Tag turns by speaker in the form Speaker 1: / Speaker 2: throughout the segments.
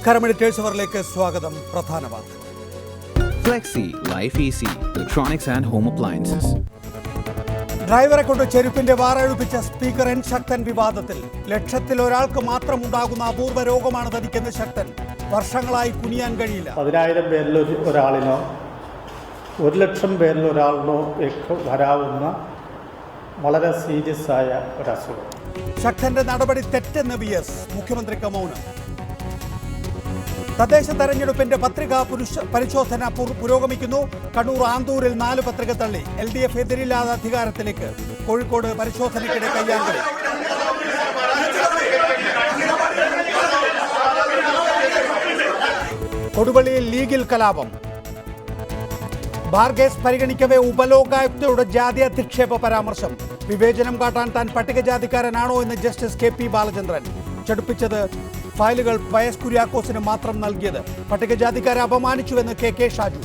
Speaker 1: നമസ്കാരം, എഡിറ്റേഴ്സ് അവറിലേക്ക് സ്വാഗതം. പ്രധാന വാർത്തകൾ.
Speaker 2: Flexi, Life Easy, Electronics and Home Appliances.
Speaker 1: ഡ്രൈവറെ കൊണ്ട് ചെരുപ്പിന്റെ വാറഴുപ്പിച്ച സ്പീക്കർ എൻ ശക്തൻ വിവാദത്തിൽ. ലക്ഷത്തിൽ ഒരാൾക്ക് മാത്രം ഉണ്ടാകുന്ന അപൂർവ രോഗമാണ് തനിക്കെന്ന് ശക്തൻ. വർഷങ്ങളായി കുനിയാൻ കഴിയില്ല.
Speaker 3: 10,000 പേരിൽ ഒരാളിനോ 1,00,000 പേരിൽ ഒരാളിനോ ഒക്കെ വരാവുന്ന വളരെ സീരിയസ് ആയ ഒരസുഖം.
Speaker 1: ശക്തന്റെ നടപടി തെറ്റെന്ന് VS. മുഖ്യമന്ത്രിക്ക് മൗനം. തദ്ദേശ തെരഞ്ഞെടുപ്പിന്റെ പത്രികാ പരിശോധന പുരോഗമിക്കുന്നു. കണ്ണൂർ ആന്തൂരിൽ 4 പത്രിക തള്ളി. LDF എതിരില്ലാതെ അധികാരത്തിലേക്ക്. കോഴിക്കോട് പരിശോധനയ്ക്കിടെ കയ്യാങ്കളി. കൊടുവള്ളിയിൽ ലീഗിൽ കലാപം. ബാർഗേസ് പരിഗണിക്കവേ ഉപലോകായുക്തയുടെ ജാതി അധിക്ഷേപ പരാമർശം. വിവേചനം കാട്ടാൻ താൻ പട്ടികജാതിക്കാരനാണോ എന്ന് ജസ്റ്റിസ് KP ബാലചന്ദ്രൻ. ചടുപ്പിച്ചത് ഫയലുകൾ വൈഎസ് കുര്യാക്കോസിന് മാത്രം നൽകിയത്. പട്ടികജാതിക്കാരെ അപമാനിച്ചുവെന്ന് KK ഷാജു.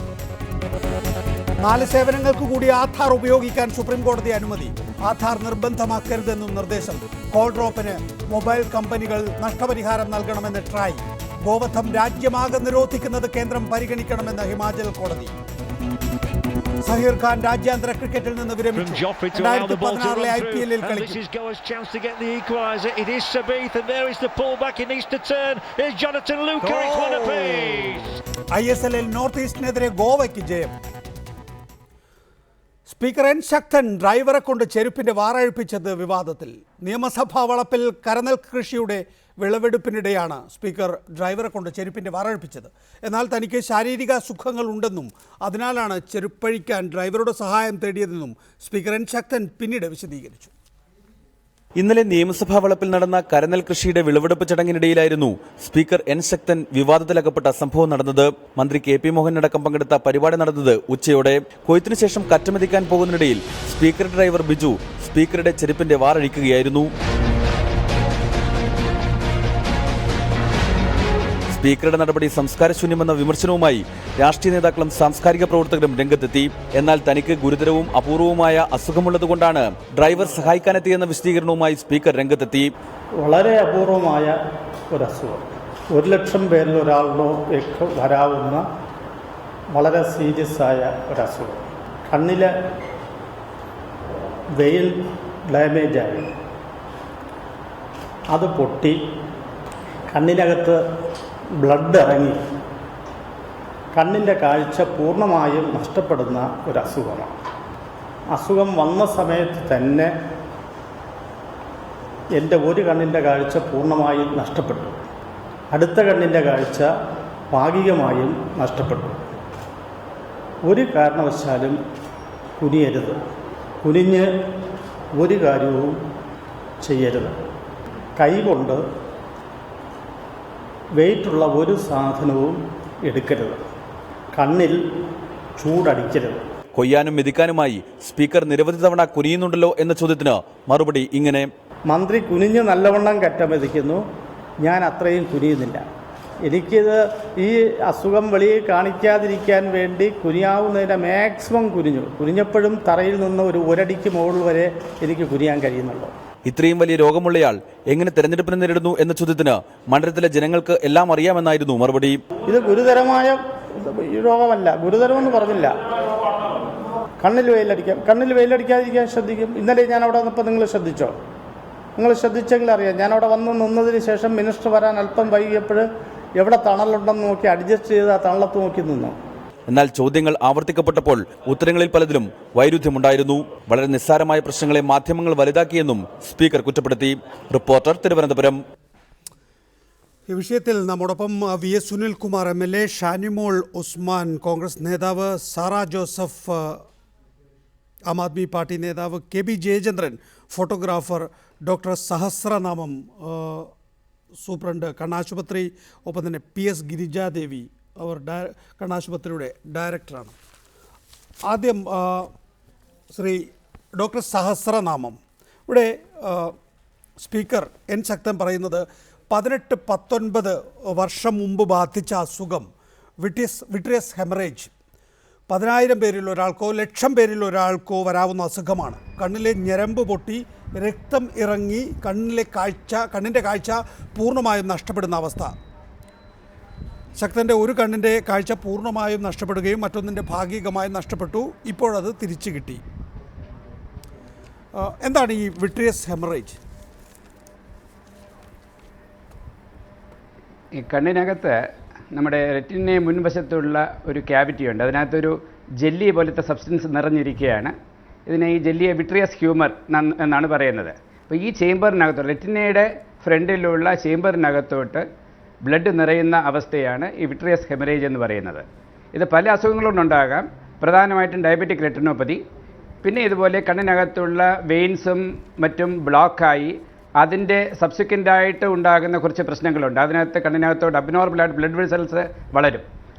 Speaker 1: 4 സേവനങ്ങൾക്ക് കൂടി ആധാർ ഉപയോഗിക്കാൻ സുപ്രീംകോടതി അനുമതി. ആധാർ നിർബന്ധമാക്കരുതെന്നും നിർദ്ദേശം. കോൾ ഡ്രോപ്പിന് മൊബൈൽ കമ്പനികൾ നഷ്ടപരിഹാരം നൽകണമെന്ന് ട്രായ്. ഗോവധം രാജ്യമാകെ നിരോധിക്കുന്നത് കേന്ദ്രം പരിഗണിക്കണമെന്ന് ഹിമാചൽ കോടതി. സഹീർ ഖാൻ രാജ്യാന്തര ക്രിക്കറ്റിൽ നിന്ന് വിരമിച്ചു. 2016 IPL-ൽ കളിക്കും. ISL-ൽ നോർത്ത് ഈസ്റ്റിനെതിരെ ഗോവയ്ക്ക് ജയം. സ്പീക്കർ എൻ ശക്തൻ ഡ്രൈവറെ കൊണ്ട് ചെരുപ്പിന്റെ വാറഴിപ്പിച്ചത് വിവാദത്തിൽ. നിയമസഭാ വളപ്പിൽ കരനെൽ കൃഷിയുടെ വിളവെടുപ്പിനിടെയാണ് സ്പീക്കർ ഡ്രൈവറെ കൊണ്ട് ചെരുപ്പിന്റെ വാറഴിപ്പിച്ചത്. എന്നാൽ തനിക്ക് ശാരീരിക സുഖങ്ങൾ ഉണ്ടെന്നും അതിനാലാണ് ചെരുപ്പഴിക്കാൻ ഡ്രൈവറുടെ സഹായം തേടിയതെന്നും സ്പീക്കർ എൻ ശക്തൻ പിന്നീട് വിശദീകരിച്ചു.
Speaker 4: ഇന്നലെ നിയമസഭാ വളപ്പിൽ നടന്ന കരനെൽ കൃഷിയുടെ വിളവെടുപ്പ് ചടങ്ങിനിടയിലായിരുന്നു സ്പീക്കർ എൻ ശക്തൻ വിവാദത്തിലകപ്പെട്ട സംഭവം നടന്നത്. മന്ത്രി KP മോഹൻ അടക്കം പങ്കെടുത്ത പരിപാടി നടന്നത് ഉച്ചയോടെ. കൊയ്ത്തിനു ശേഷം കറ്റമെതിക്കാൻ പോകുന്നതിനിടയിൽ സ്പീക്കർ ഡ്രൈവർ ബിജു സ്പീക്കറുടെ ചെരുപ്പിന്റെ വാറഴിക്കുകയായിരുന്നു. സ്പീക്കറുടെ നടപടി സംസ്കാരശൂന്യമെന്ന വിമർശനവുമായി രാഷ്ട്രീയ നേതാക്കളും സാംസ്കാരിക പ്രവർത്തകരും രംഗത്തെത്തി. എന്നാൽ തനിക്ക് ഗുരുതരവും അപൂർവവുമായ അസുഖമുള്ളതുകൊണ്ടാണ് ഡ്രൈവർ സഹായിക്കാനെത്തിയെന്ന വിശദീകരണവുമായി സ്പീക്കർ രംഗത്തെത്തി.
Speaker 3: വളരെ അപൂർവമായ ഒരസുഖം. 1,00,000 പേരിൽ ഒരാളിനോ ഒക്കെ വരാവുന്ന വളരെ സീരിയസ് ആയ ഒരസുഖം. കണ്ണിലെ വെയിൽ ഡാമേജായി, അത് പൊട്ടി, കണ്ണിനകത്ത് ബ്ലഡ് ഇറങ്ങി കണ്ണിൻ്റെ കാഴ്ച പൂർണ്ണമായും നഷ്ടപ്പെടുന്ന ഒരസുഖമാണ്. അസുഖം വന്ന സമയത്ത് തന്നെ എൻ്റെ ഒരു കണ്ണിൻ്റെ കാഴ്ച പൂർണ്ണമായും നഷ്ടപ്പെട്ടു. അടുത്ത കണ്ണിൻ്റെ കാഴ്ച ഭാഗികമായും നഷ്ടപ്പെട്ടു. ഒരു കാരണവശാലും കുനിയരുത്. കുനിഞ്ഞ് ഒരു കാര്യവും ചെയ്യരുത്. കൈകൊണ്ട് വെയിറ്റുള്ള ഒരു സാധനവും എടുക്കരുത്. കണ്ണിൽ ചൂടടിക്കരുത്.
Speaker 4: കൊയ്യാനും മെതിക്കാനുമായി സ്പീക്കർ നിരവധി തവണ കുനിയുന്നുണ്ടല്ലോ എന്ന ചോദ്യത്തിന് മറുപടി ഇങ്ങനെ:
Speaker 3: മന്ത്രി കുനിഞ്ഞ് നല്ലവണ്ണം കറ്റമെതിക്കുന്നു, ഞാൻ അത്രയും കുനിയുന്നില്ല. എനിക്കിത് ഈ അസുഖം വെളിയിൽ കാണിക്കാതിരിക്കാൻ വേണ്ടി കുനിയാവുന്നതിൻ്റെ മാക്സിമം കുനിഞ്ഞപ്പോഴും തറയിൽ നിന്ന് ഒരു ഒരടിക്ക് മുകളിൽ വരെ എനിക്ക് കുനിയാൻ കഴിയുന്നുള്ളൂ.
Speaker 4: ഇത്രയും വലിയ രോഗമുള്ളയാൾ എങ്ങനെ തെരഞ്ഞെടുപ്പിനെ നേരിടുന്നു എന്ന ചോദ്യത്തിന് മണ്ഡലത്തിലെ ജനങ്ങൾക്ക് എല്ലാം അറിയാമെന്നായിരുന്നു മറുപടി.
Speaker 3: ഇത് ഗുരുതരമായ രോഗമല്ല, ഗുരുതരമെന്ന് പറഞ്ഞില്ല. കണ്ണിൽ വെയിലടിക്കാതിരിക്കാൻ ശ്രദ്ധിക്കും. ഇന്നലെ ഞാൻ അവിടെ വന്നപ്പോൾ നിങ്ങൾ ശ്രദ്ധിച്ചോ? നിങ്ങൾ ശ്രദ്ധിച്ചെങ്കിൽ അറിയാം. ഞാൻ അവിടെ വന്ന് നിന്നതിന് ശേഷം മിനിസ്റ്റർ വരാൻ അല്പം വൈകിയപ്പോൾ എവിടെ തണലുണ്ടെന്ന് നോക്കി അഡ്ജസ്റ്റ് ചെയ്ത് ആ തണലത്ത് നോക്കി നിന്നു.
Speaker 4: എന്നാൽ ചോദ്യങ്ങൾ ആവർത്തിക്കപ്പെട്ടപ്പോൾ ഉത്തരങ്ങളിൽ പലതിലും വൈരുദ്ധ്യമുണ്ടായിരുന്നു. വളരെ നിസ്സാരമായ പ്രശ്നങ്ങളെ മാധ്യമങ്ങൾ വലുതാക്കിയെന്നും സ്പീക്കർ കുറ്റപ്പെടുത്തി. റിപ്പോർട്ടർ, തിരുവനന്തപുരം.
Speaker 1: ഈ വിഷയത്തിൽ നമ്മോടൊപ്പം VS സുനിൽകുമാർ MLA, ഷാനിമോൾ ഉസ്മാൻ കോൺഗ്രസ് നേതാവ്, Sara Joseph Aam Aadmi party നേതാവ്, KB Jayachandran photographer, doctor Sahasranamam superintendent കണ്ണാശുപത്രി, ഒപ്പം തന്നെ PS ഗിരിജാദേവി അവർ കണ്ണാശുപത്രിയുടെ ഡയറക്ടറാണ്. ആദ്യം ശ്രീ ഡോക്ടർ സഹസ്രനാമം, ഇവിടെ സ്പീക്കർ എൻ ശക്തൻ പറയുന്നത് 18-19 വർഷം മുമ്പ് ബാധിച്ച അസുഖം വിട്രിയസ് ഹെമറേജ് 10,000 പേരിൽ ഒരാൾക്കോ 1,00,000 പേരിൽ ഒരാൾക്കോ വരാവുന്ന അസുഖമാണ്. കണ്ണിലെ ഞരമ്പ് പൊട്ടി രക്തം ഇറങ്ങി കണ്ണിൻ്റെ കാഴ്ച പൂർണ്ണമായും നഷ്ടപ്പെടുന്ന അവസ്ഥ. ശക്തൻ്റെ ഒരു കണ്ണിൻ്റെ കാഴ്ച പൂർണ്ണമായും നഷ്ടപ്പെടുകയും മറ്റൊന്നിൻ്റെ ഭാഗികമായും നഷ്ടപ്പെട്ടു. ഇപ്പോഴത് തിരിച്ചു കിട്ടി. എന്താണ് ഈ വിട്രിയസ് ഹെമറേജ്?
Speaker 5: ഈ കണ്ണിനകത്ത് നമ്മുടെ റെറ്റിനെ മുൻവശത്തുള്ള ഒരു ക്യാവിറ്റി ഉണ്ട്. അതിനകത്തൊരു ജെല്ലി പോലത്തെ സബ്സ്റ്റൻസ് നിറഞ്ഞിരിക്കുകയാണ്. ഇതിനെ ഈ ജെല്ലിയെ വിട്രിയസ് ഹ്യൂമർ എന്നാണ് പറയുന്നത്. അപ്പോൾ ഈ ചേംബറിനകത്ത് റെറ്റിനയുടെ ഫ്രണ്ടിലുള്ള ചേംബറിനകത്തോട്ട് ബ്ലഡ് നിറയുന്ന അവസ്ഥയാണ് ഈ വിട്രിയസ് ഹെമറേജ് എന്ന് പറയുന്നത്. ഇത് പല അസുഖങ്ങളുണ്ടാകാം. പ്രധാനമായിട്ടും ഡയബറ്റിക് റെറ്റിനോപ്പതി, പിന്നെ ഇതുപോലെ കണ്ണിനകത്തുള്ള വെയിൻസും മറ്റും ബ്ലോക്കായി അതിൻ്റെ സബ്സിക്വൻ്റായിട്ട് ഉണ്ടാകുന്ന കുറച്ച് പ്രശ്നങ്ങളുണ്ട്. അതിനകത്ത് കണ്ണിനകത്തോട്ട് അബ്നോർമലായിട്ട് ബ്ലഡ് വെസൽസ് വളരും.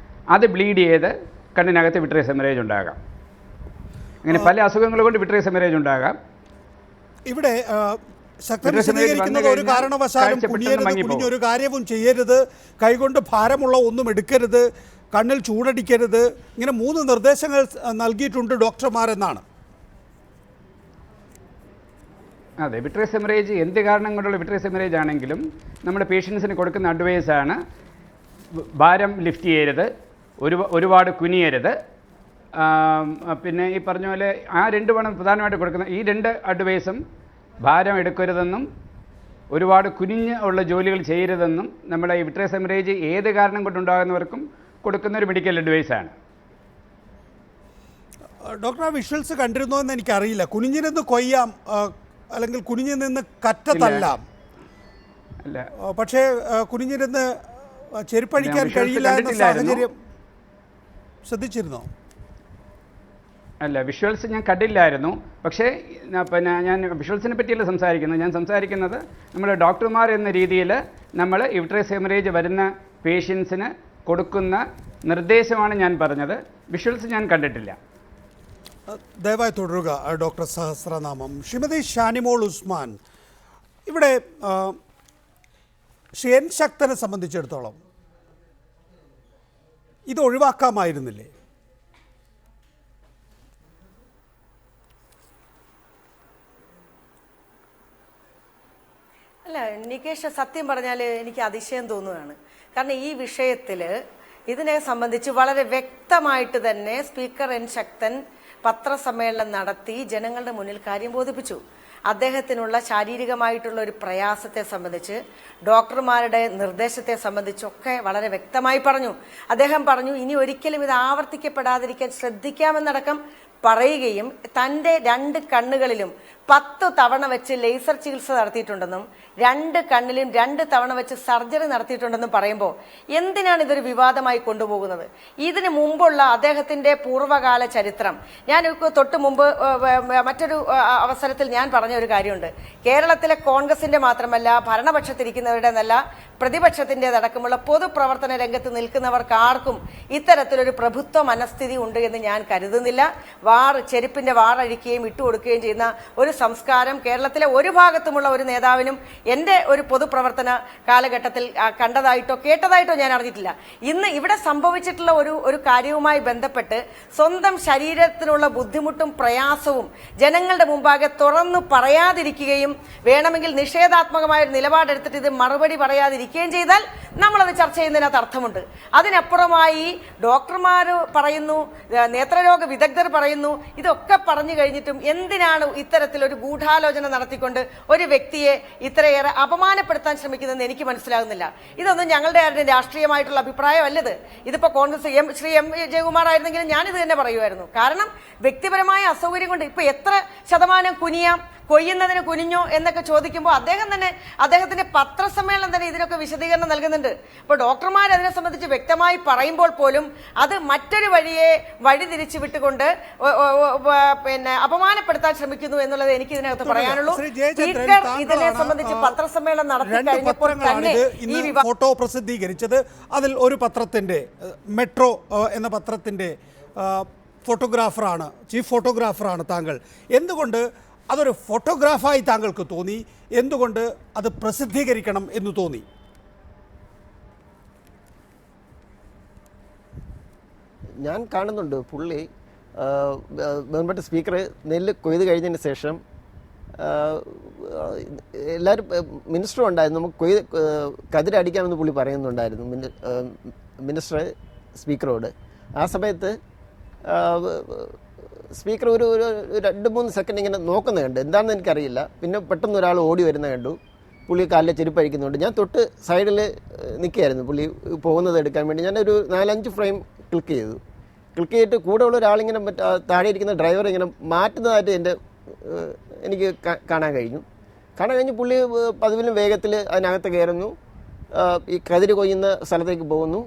Speaker 5: അത് ബ്ലീഡ് ചെയ്ത് കണ്ണിനകത്ത് വിട്രിയസ് ഹെമറേജ് ഉണ്ടാകാം. അങ്ങനെ പല അസുഖങ്ങൾ കൊണ്ട് വിട്രിയസ് ഹെമറേജ് ഉണ്ടാകാം.
Speaker 1: ഇവിടെ ശക്തൻ വിശദീകരിക്കുന്നത് ഒരു കാരണവശാലും കുനിഞ്ഞൊരു കാര്യവും ചെയ്യരുത്, കൈകൊണ്ട് ഭാരമുള്ള ഒന്നും എടുക്കരുത്, കണ്ണിൽ ചൂടടിക്കരുത്, ഇങ്ങനെ 3 നിർദ്ദേശങ്ങൾ നൽകിയിട്ടുണ്ട് ഡോക്ടർമാരെന്നാണ്.
Speaker 5: അതെ, വിട്രിയസ് ഹെമറേജ് എന്ത് കാരണം കൊണ്ടുള്ള വിട്രിയസ് ഹെമറേജ് ആണെങ്കിലും നമ്മുടെ പേഷ്യൻസിന് കൊടുക്കുന്ന അഡ്വൈസാണ് ഭാരം ലിഫ്റ്റ് ചെയ്യരുത്, ഒരുപാട് കുനിയരുത്. പിന്നെ ഈ പറഞ്ഞ പോലെ ആ 2 വേണം പ്രധാനമായിട്ട് കൊടുക്കുന്ന. ഈ 2 അഡ്വൈസും ഭാരം എടുക്കരുതെന്നും ഒരുപാട് കുനിഞ്ഞ് ഉള്ള ജോലികൾ ചെയ്യരുതെന്നും നമ്മുടെ ഈ വിട്രിയസ് ഹെമറേജ് ഏത് കാരണം കൊണ്ടുണ്ടാകുന്നവർക്കും കൊടുക്കുന്ന ഒരു മെഡിക്കൽ അഡ്വൈസാണ്.
Speaker 1: ഡോക്ടർ, ആ വിഷ്വൽസ് കണ്ടിരുന്നോ എന്ന് എനിക്കറിയില്ല. കുനിഞ്ഞു നിന്ന് കൊയ്യാം അല്ലെങ്കിൽ കുനിഞ്ഞു നിന്ന് കറ്റത്തല്ലാം,
Speaker 5: അല്ല
Speaker 1: പക്ഷേ കുനിഞ്ഞിരുന്ന് ചെരുപ്പഴിക്കാൻ കഴിയില്ല എന്ന സാഹചര്യം ശ്രദ്ധിച്ചിരുന്നോ?
Speaker 5: അല്ല, വിഷ്വൽസ് ഞാൻ കണ്ടില്ലായിരുന്നു. പക്ഷേ പിന്നെ ഞാൻ വിഷ്വൽസിനെ പറ്റിയല്ല സംസാരിക്കുന്നത്. ഞാൻ സംസാരിക്കുന്നത് നമ്മൾ ഡോക്ടർമാർ എന്ന രീതിയിൽ നമ്മൾ വിട്രിയസ് ഹെമറേജ് വരുന്ന പേഷ്യൻസിന് കൊടുക്കുന്ന നിർദ്ദേശമാണ് ഞാൻ പറഞ്ഞത്. വിഷ്വൽസ് ഞാൻ കണ്ടിട്ടില്ല.
Speaker 1: ദയവായി തുടരുക ഡോക്ടർ സഹസ്രനാമം. ശ്രീമതി ഷാനിമോൾ ഉസ്മാൻ, ഇവിടെ ശ്രീ എൻ ശക്തനെ സംബന്ധിച്ചിടത്തോളം ഇത് ഒഴിവാക്കാമായിരുന്നില്ലേ?
Speaker 6: അല്ല നികേഷ്, സത്യം പറഞ്ഞാൽ എനിക്ക് അതിശയം തോന്നുകയാണ്. കാരണം ഈ വിഷയത്തിൽ ഇതിനെ സംബന്ധിച്ച് വളരെ വ്യക്തമായിട്ട് തന്നെ സ്പീക്കർ എൻ ശക്തൻ പത്രസമ്മേളനം നടത്തി ജനങ്ങളുടെ മുന്നിൽ കാര്യം ബോധിപ്പിച്ചു. അദ്ദേഹത്തിനുള്ള ശാരീരികമായിട്ടുള്ള ഒരു പ്രയാസത്തെ സംബന്ധിച്ച്, ഡോക്ടർമാരുടെ നിർദ്ദേശത്തെ സംബന്ധിച്ചൊക്കെ വളരെ വ്യക്തമായി പറഞ്ഞു. അദ്ദേഹം പറഞ്ഞു ഇനി ഒരിക്കലും ഇത് ആവർത്തിക്കപ്പെടാതിരിക്കാൻ ശ്രദ്ധിക്കാമെന്നടക്കം പറയുകയും തൻ്റെ 2 കണ്ണുകളിലും 10 തവണ വെച്ച് ലേസർ ചികിത്സ നടത്തിയിട്ടുണ്ടെന്നും 2 കണ്ണിലും 2 തവണ വെച്ച് സർജറി നടത്തിയിട്ടുണ്ടെന്നും പറയുമ്പോൾ എന്തിനാണ് ഇതൊരു വിവാദമായി കൊണ്ടുപോകുന്നത്? ഇതിന് മുമ്പുള്ള അദ്ദേഹത്തിൻ്റെ പൂർവ്വകാല ചരിത്രം ഞാൻ തൊട്ട് മുമ്പ് മറ്റൊരു അവസരത്തിൽ ഞാൻ പറഞ്ഞ ഒരു കാര്യമുണ്ട്. കേരളത്തിലെ കോൺഗ്രസിന്റെ മാത്രമല്ല ഭരണപക്ഷത്തിരിക്കുന്നവരുടെ എന്നല്ല പ്രതിപക്ഷത്തിൻ്റെതടക്കമുള്ള പൊതുപ്രവർത്തന രംഗത്ത് നിൽക്കുന്നവർക്ക് ആർക്കും ഇത്തരത്തിലൊരു പ്രഭുത്വ മനസ്ഥിതി ഉണ്ട് എന്ന് ഞാൻ കരുതുന്നില്ല. ചെരുപ്പിന്റെ വാറഴിക്കുകയും ഇട്ടുകൊടുക്കുകയും ചെയ്യുന്ന ഒരു സംസ്കാരം കേരളത്തിലെ ഒരു ഭാഗത്തുമുള്ള ഒരു നേതാവിനും എൻ്റെ ഒരു പൊതുപ്രവർത്തന കാലഘട്ടത്തിൽ കണ്ടതായിട്ടോ കേട്ടതായിട്ടോ ഞാൻ അറിഞ്ഞിട്ടില്ല. ഇന്ന് ഇവിടെ സംഭവിച്ചിട്ടുള്ള ഒരു കാര്യവുമായി ബന്ധപ്പെട്ട് സ്വന്തം ശരീരത്തിനുള്ള ബുദ്ധിമുട്ടും പ്രയാസവും ജനങ്ങളുടെ മുമ്പാകെ തുറന്നു പറയാതിരിക്കുകയും വേണമെങ്കിൽ നിഷേധാത്മകമായ ഒരു നിലപാടെടുത്തിട്ട് ഇത് മറുപടി പറയാതിരിക്കുകയും ചെയ്താൽ നമ്മളത് ചർച്ച ചെയ്യുന്നതിനകത്ത് അർത്ഥമുണ്ട്. അതിനപ്പുറമായി ഡോക്ടർമാർ പറയുന്നു, നേത്രരോഗ വിദഗ്ധർ പറയുന്നു, ഇതൊക്കെ പറഞ്ഞു കഴിഞ്ഞിട്ടും എന്തിനാണ് ഇത്തരത്തിലൊരു ഗൂഢാലോചന നടത്തിക്കൊണ്ട് ഒരു വ്യക്തിയെ ഇത്രയേറെ അപമാനപ്പെടുത്താൻ ശ്രമിക്കുന്നതെന്ന് എനിക്ക് മനസ്സിലാകുന്നില്ല. ഇതൊന്നും ഞങ്ങളുടെ ആരുടെയും രാഷ്ട്രീയമായിട്ടുള്ള അഭിപ്രായമല്ലത്. ഇതിപ്പോൾ കോൺഗ്രസ് ശ്രീ എം ജയകുമാർ ആയിരുന്നെങ്കിലും ഞാനിത് തന്നെ പറയുമായിരുന്നു. കാരണം വ്യക്തിപരമായ അസൗകര്യം കൊണ്ട് ഇപ്പൊ എത്ര ശതമാനം കുനിയാം, കൊയ്യുന്നതിന് കുനിഞ്ഞോ എന്നൊക്കെ ചോദിക്കുമ്പോൾ അദ്ദേഹം തന്നെ അദ്ദേഹത്തിന്റെ പത്രസമ്മേളനം തന്നെ ഇതിനൊക്കെ വിശദീകരണം നൽകുന്നുണ്ട്. അപ്പോൾ ഡോക്ടർമാർ അതിനെ സംബന്ധിച്ച് വ്യക്തമായി പറയുമ്പോൾ പോലും അത് മറ്റൊരു വഴിതിരിച്ചു വിട്ടുകൊണ്ട് പിന്നെ അപമാനപ്പെടുത്താൻ ശ്രമിക്കുന്നു എന്നുള്ളത് എനിക്ക് ഇതിനകത്ത് പറയാനുള്ളൂ. സ്പീക്കർ ഇതിനെ സംബന്ധിച്ച് പത്രസമ്മേളനം നടത്തി കഴിഞ്ഞപ്പോൾ തന്നെ ഈ
Speaker 1: ഫോട്ടോ പ്രസിദ്ധീകരിച്ചത്, അതിൽ ഒരു പത്രത്തിന്റെ മെട്രോ എന്ന പത്രത്തിന്റെ ഫോട്ടോഗ്രാഫറാണ്, ചീഫ് ഫോട്ടോഗ്രാഫറാണ് താങ്കൾ. എന്തുകൊണ്ട് അതൊരു ഫോട്ടോഗ്രാഫായി താങ്കൾക്ക് തോന്നി? എന്തുകൊണ്ട് അത് പ്രസിദ്ധീകരിക്കണം എന്ന് തോന്നി?
Speaker 7: ഞാൻ കാണുന്നുണ്ട് പുള്ളി ബഹുമാനപ്പെട്ട സ്പീക്കർ നെല്ല് കൊയ്ത് കഴിഞ്ഞതിന് ശേഷം എല്ലാവരും മിനിസ്റ്ററും ഉണ്ടായിരുന്നു, നമുക്ക് കതിരടിക്കാമെന്ന് പുള്ളി പറയുന്നുണ്ടായിരുന്നു. മിനിസ്റ്റർ സ്പീക്കറോട്. ആ സമയത്ത് സ്പീക്കർ ഒരു 2-3 സെക്കൻഡ് ഇങ്ങനെ നോക്കുന്ന കണ്ടു, എന്താണെന്ന് എനിക്കറിയില്ല. പിന്നെ പെട്ടെന്ന് ഒരാൾ ഓടി വരുന്ന കണ്ടു, പുള്ളി കാലിലെ ചെരുപ്പ് അഴിക്കുന്നുണ്ട്. ഞാൻ തൊട്ട് സൈഡിൽ നിൽക്കുകയായിരുന്നു പുള്ളി പോകുന്നത് എടുക്കാൻ വേണ്ടി. ഞാനൊരു 4-5 ഫ്രെയിം ക്ലിക്ക് ചെയ്തിട്ട് കൂടെ ഉള്ള ഒരാളിങ്ങനെ താഴെ ഇരിക്കുന്ന ഡ്രൈവർ ഇങ്ങനെ മാറ്റുന്നതായിട്ട് എനിക്ക് കാണാൻ കഴിഞ്ഞു. പുള്ളി പതിവിലും വേഗത്തിൽ അതിനകത്ത് കയറുന്നു, ഈ കതിര് കൊയ്യുന്ന സ്ഥലത്തേക്ക് പോകുന്നു.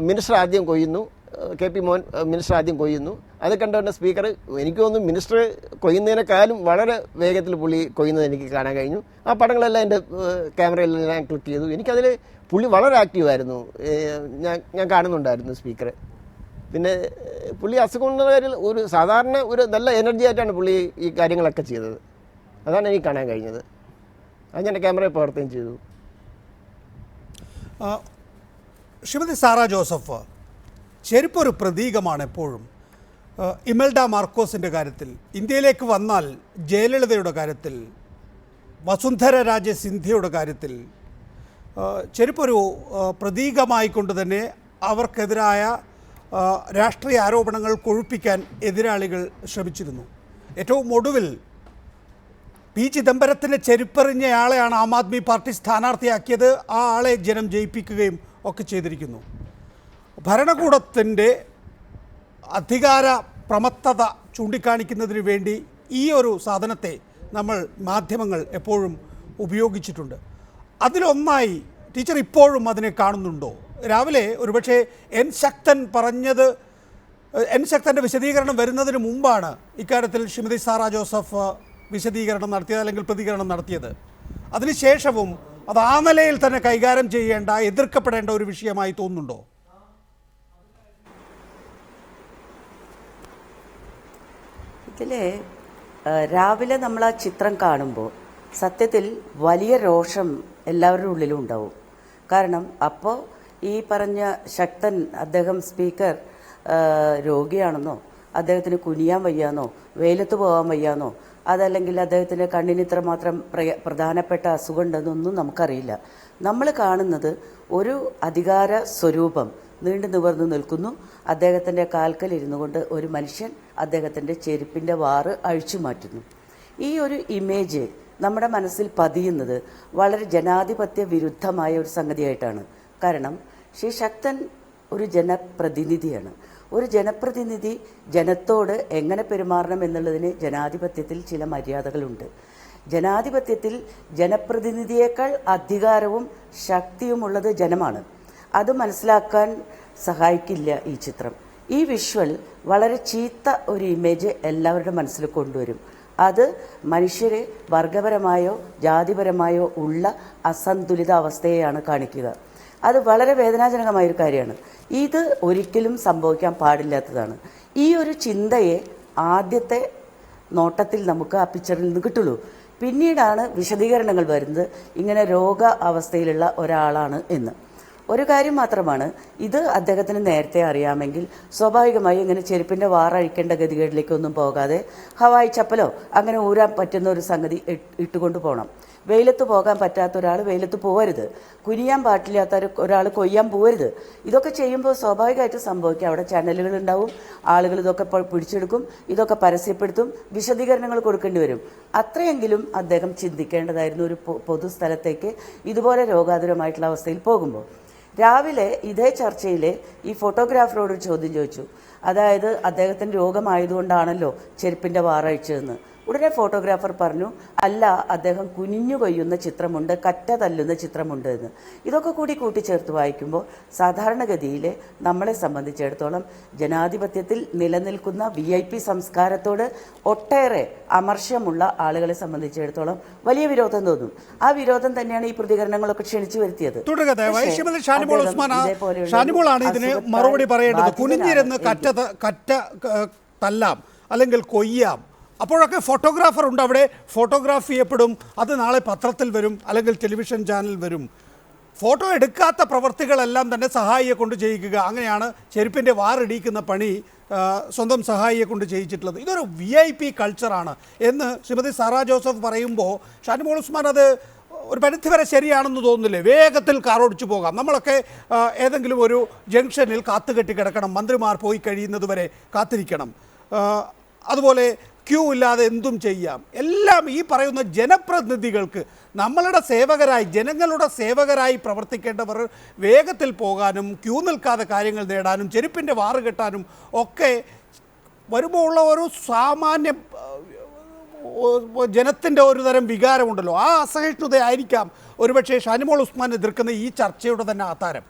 Speaker 7: മിനിസ്റ്റർ ആദ്യം കൊയ്യുന്നു, KP മോഹൻ മിനിസ്റ്റർ ആദ്യം കൊയ്യുന്നു. അത് കണ്ടുകൊണ്ട് സ്പീക്കർ, എനിക്ക് തോന്നുന്നു മിനിസ്റ്റർ കൊയ്യുന്നതിനേക്കാളും വളരെ വേഗത്തിൽ പുള്ളി കൊയ്യുന്നത് എനിക്ക് കാണാൻ കഴിഞ്ഞു. ആ പടങ്ങളെല്ലാം എൻ്റെ ക്യാമറയിൽ ഞാൻ ക്ലിക്ക് ചെയ്തു. എനിക്കതിൽ പുള്ളി വളരെ ആക്റ്റീവായിരുന്നു, ഞാൻ കാണുന്നുണ്ടായിരുന്നു സ്പീക്കറെ. പിന്നെ പുള്ളി അസുഖമുള്ള കാര്യം ഒരു സാധാരണ ഒരു നല്ല എനർജി ആയിട്ടാണ് പുള്ളി ഈ കാര്യങ്ങളൊക്കെ ചെയ്തത്. അതാണ് എനിക്ക് കാണാൻ കഴിഞ്ഞത്. അത് ഞാൻ ക്യാമറയിൽ പകർത്തുകയും ചെയ്തു.
Speaker 1: ശ്രീമതി സാറ ജോസഫ്, ചെരുപ്പൊരു പ്രതീകമാണ് എപ്പോഴും. ഇമൽഡ മാർക്കോസിൻ്റെ കാര്യത്തിൽ, ഇന്ത്യയിലേക്ക് വന്നാൽ ജയലളിതയുടെ കാര്യത്തിൽ, വസുന്ധര രാജെ സിന്ധ്യയുടെ കാര്യത്തിൽ ചെരുപ്പൊരു പ്രതീകമായിക്കൊണ്ട് തന്നെ അവർക്കെതിരായ രാഷ്ട്രീയ ആരോപണങ്ങൾ കൊഴുപ്പിക്കാൻ എതിരാളികൾ ശ്രമിച്ചിരുന്നു. ഏറ്റവും ഒടുവിൽ പി ചിദംബരത്തിൻ്റെ ചെരുപ്പെറിഞ്ഞയാളെയാണ് ആം ആദ്മി പാർട്ടി സ്ഥാനാർത്ഥിയാക്കിയത്. ആ ആളെ ജനം ജയിപ്പിക്കുകയും ഒക്കെ ചെയ്തിരിക്കുന്നു. ഭരണകൂടത്തിൻ്റെ അധികാര പ്രമത്തത ചൂണ്ടിക്കാണിക്കുന്നതിന് വേണ്ടി ഈ ഒരു സാധനത്തെ നമ്മൾ മാധ്യമങ്ങൾ എപ്പോഴും ഉപയോഗിച്ചിട്ടുണ്ട്. അതിലൊന്നായി ടീച്ചർ ഇപ്പോഴും അതിനെ കാണുന്നുണ്ടോ? രാവിലെ ഒരുപക്ഷെ എൻ ശക്തൻ്റെ വിശദീകരണം വരുന്നതിന് മുമ്പാണ് ഇക്കാര്യത്തിൽ ശ്രീമതി സാറ ജോസഫ് വിശദീകരണം നടത്തിയത്, അല്ലെങ്കിൽ പ്രതികരണം നടത്തിയത്. അതിനുശേഷവും അത് ആ നിലയിൽ തന്നെ കൈകാര്യം ചെയ്യേണ്ട, എതിർക്കപ്പെടേണ്ട ഒരു വിഷയമായി തോന്നുന്നുണ്ടോ?
Speaker 8: ഇതിൽ രാവിലെ നമ്മൾ ആ ചിത്രം കാണുമ്പോൾ സത്യത്തിൽ വലിയ രോഷം എല്ലാവരുടെ ഉള്ളിലും ഉണ്ടാവും. കാരണം അപ്പോൾ ഈ പറഞ്ഞ ശക്തൻ, അദ്ദേഹം സ്പീക്കർ രോഗിയാണെന്നോ, അദ്ദേഹത്തിന് കുനിയാൻ വയ്യാന്നോ, വെയിലത്ത് പോകാൻ വയ്യാന്നോ, അതല്ലെങ്കിൽ അദ്ദേഹത്തിൻ്റെ കണ്ണിന് ഇത്രമാത്രം പ്രധാനപ്പെട്ട അസുഖമുണ്ടെന്നൊന്നും നമുക്കറിയില്ല. നമ്മൾ കാണുന്നത് ഒരു അധികാര സ്വരൂപം നീണ്ടു നിവർന്നു നിൽക്കുന്നു. അദ്ദേഹത്തിൻ്റെ കാൽക്കൽ ഇരുന്നു കൊണ്ട് ഒരു മനുഷ്യൻ അദ്ദേഹത്തിൻ്റെ ചെരുപ്പിൻ്റെ വാറ് അഴിച്ചു മാറ്റുന്നു. ഈ ഒരു ഇമേജ് നമ്മുടെ മനസ്സിൽ പതിയുന്നത് വളരെ ജനാധിപത്യ വിരുദ്ധമായ ഒരു സംഗതിയായിട്ടാണ്. കാരണം ശ്രീ ശക്തൻ ഒരു ജനപ്രതിനിധിയാണ്. ഒരു ജനപ്രതിനിധി ജനത്തോട് എങ്ങനെ പെരുമാറണം എന്നുള്ളതിന് ജനാധിപത്യത്തിൽ ചില മര്യാദകളുണ്ട്. ജനാധിപത്യത്തിൽ ജനപ്രതിനിധിയേക്കാൾ അധികാരവും ശക്തിയുമുള്ളത് ജനമാണ്. അത് മനസ്സിലാക്കാൻ സഹായിക്കില്ല ഈ ചിത്രം. ഈ വിഷ്വൽ വളരെ ചീത്ത ഒരു ഇമേജ് എല്ലാവരുടെ മനസ്സിൽ കൊണ്ടുവരും. അത് മനുഷ്യരെ വർഗപരമായോ ജാതിപരമായോ ഉള്ള അസന്തുലിത അവസ്ഥയെയാണ് കാണിക്കുക. അത് വളരെ വേദനാജനകമായൊരു കാര്യമാണ്. ഇത് ഒരിക്കലും സംഭവിക്കാൻ പാടില്ലാത്തതാണ്. ഈ ഒരു ചിന്തയെ ആദ്യത്തെ നോട്ടത്തിൽ നമുക്ക് ആ പിക്ചറിൽ നിന്ന് കിട്ടുള്ളൂ. പിന്നീടാണ് വിശദീകരണങ്ങൾ വരുന്നത് ഇങ്ങനെ രോഗ അവസ്ഥയിലുള്ള ഒരാളാണ് എന്ന്. ഒരു കാര്യം മാത്രമാണ്, ഇത് അദ്ദേഹത്തിന് നേരത്തെ അറിയാമെങ്കിൽ സ്വാഭാവികമായി ഇങ്ങനെ ചെരുപ്പിൻ്റെ വാറഴിക്കേണ്ട ഗതികേടിലേക്കൊന്നും പോകാതെ ഹവായി ചപ്പലോ അങ്ങനെ ഊരാൻ പറ്റുന്ന ഒരു സംഗതി ഇട്ടുകൊണ്ട് പോകണം. വെയിലത്ത് പോകാൻ പറ്റാത്ത ഒരാൾ വെയിലത്ത് പോകരുത്, കുനിയാൻ പാടില്ലാത്ത ഒരാൾ കൊയ്യാൻ പോകരുത്. ഇതൊക്കെ ചെയ്യുമ്പോൾ സ്വാഭാവികമായിട്ട് സംഭവിക്കുക, അവിടെ ചാനലുകൾ ഉണ്ടാവും, ആളുകൾ ഇതൊക്കെ പിടിച്ചെടുക്കും, ഇതൊക്കെ പരസ്യപ്പെടുത്തും, വിശദീകരണങ്ങൾ കൊടുക്കേണ്ടി വരും. അത്രയെങ്കിലും അദ്ദേഹം ചിന്തിക്കേണ്ടതായിരുന്നു ഒരു പൊതുസ്ഥലത്തേക്ക് ഇതുപോലെ രോഗാതുരമായിട്ടുള്ള അവസ്ഥയിൽ പോകുമ്പോൾ. രാവിലെ ഇതേ ചർച്ചയിൽ ഈ ഫോട്ടോഗ്രാഫറോട് ചോദ്യം ചോദിച്ചു, അതായത് അദ്ദേഹത്തിന് രോഗമായതുകൊണ്ടാണല്ലോ ചെരുപ്പിൻ്റെ വാറഴിച്ചതെന്ന്. ഉടനെ ഫോട്ടോഗ്രാഫർ പറഞ്ഞു, അല്ല, അദ്ദേഹം കുനിഞ്ഞു കൊയ്യുന്ന ചിത്രമുണ്ട്, കറ്റ തല്ലുന്ന ചിത്രമുണ്ട് എന്ന്. ഇതൊക്കെ കൂടി കൂട്ടിച്ചേർത്ത് വായിക്കുമ്പോൾ സാധാരണഗതിയിൽ നമ്മളെ സംബന്ധിച്ചിടത്തോളം ജനാധിപത്യത്തിൽ നിലനിൽക്കുന്ന VIP സംസ്കാരത്തോട് ഒട്ടേറെ അമർഷമുള്ള ആളുകളെ സംബന്ധിച്ചിടത്തോളം വലിയ വിരോധം തോന്നും. ആ വിരോധം തന്നെയാണ് ഈ പ്രതികരണങ്ങളൊക്കെ ക്ഷണിച്ചു വരുത്തിയത്.
Speaker 1: ഷാനിമോളാണ് ഇതിന് മറുപടി പറയേണ്ടത്. കുനിഞ്ഞിരുന്ന് കറ്റ തല്ലാം അല്ലെങ്കിൽ കൊയ്യാം, അപ്പോഴൊക്കെ ഫോട്ടോഗ്രാഫർ ഉണ്ട് അവിടെ, ഫോട്ടോഗ്രാഫ് ചെയ്യപ്പെടും, അത് നാളെ പത്രത്തിൽ വരും അല്ലെങ്കിൽ ടെലിവിഷൻ ചാനൽ വരും. ഫോട്ടോ എടുക്കാത്ത പ്രവർത്തികളെല്ലാം തന്നെ സഹായിയെ കൊണ്ട് ചെയ്യിക്കുക, അങ്ങനെയാണ് ചെരുപ്പിൻ്റെ വാറിടിക്കുന്ന പണി സ്വന്തം സഹായിയെ കൊണ്ട് ചെയ്യിച്ചിട്ടുള്ളത്. ഇതൊരു VIP കൾച്ചറാണ് എന്ന് ശ്രീമതി സാറ ജോസഫ് പറയുമ്പോൾ ഷാനിമോൾ ഉസ്മാൻ അത് ഒരു പരിധിവരെ ശരിയാണെന്ന് തോന്നുന്നില്ലേ? വേഗത്തിൽ കാർ ഓടിച്ചു പോകാം. നമ്മളൊക്കെ ഏതെങ്കിലും ഒരു ജംഗ്ഷനിൽ കാത്തുകെട്ടി കിടക്കണം, മന്ത്രിമാർ പോയി കഴിയുന്നത് വരെ കാത്തിരിക്കണം. അതുപോലെ ക്യൂ ഇല്ലാതെ എന്തും ചെയ്യാം. എല്ലാം ഈ പറയുന്ന ജനപ്രതിനിധികൾക്ക് നമ്മളുടെ സേവകരായി, ജനങ്ങളുടെ സേവകരായി പ്രവർത്തിക്കേണ്ടവർ വേഗത്തിൽ പോകാനും ക്യൂ നിൽക്കാതെ കാര്യങ്ങൾ നേടാനും ചെരുപ്പിൻ്റെ വാറ് കെട്ടാനും ഒക്കെ വരുമ്പോൾ ഉള്ള ഒരു സാമാന്യ ജനത്തിൻ്റെ ഒരു തരം വികാരമുണ്ടല്ലോ. ആ അസഹിഷ്ണുതയായിരിക്കാം ഒരുപക്ഷെ ഷാനിമോൾ ഉസ്മാൻ എതിർക്കുന്ന ഈ ചർച്ചയുടെ തന്നെ ആധാരം.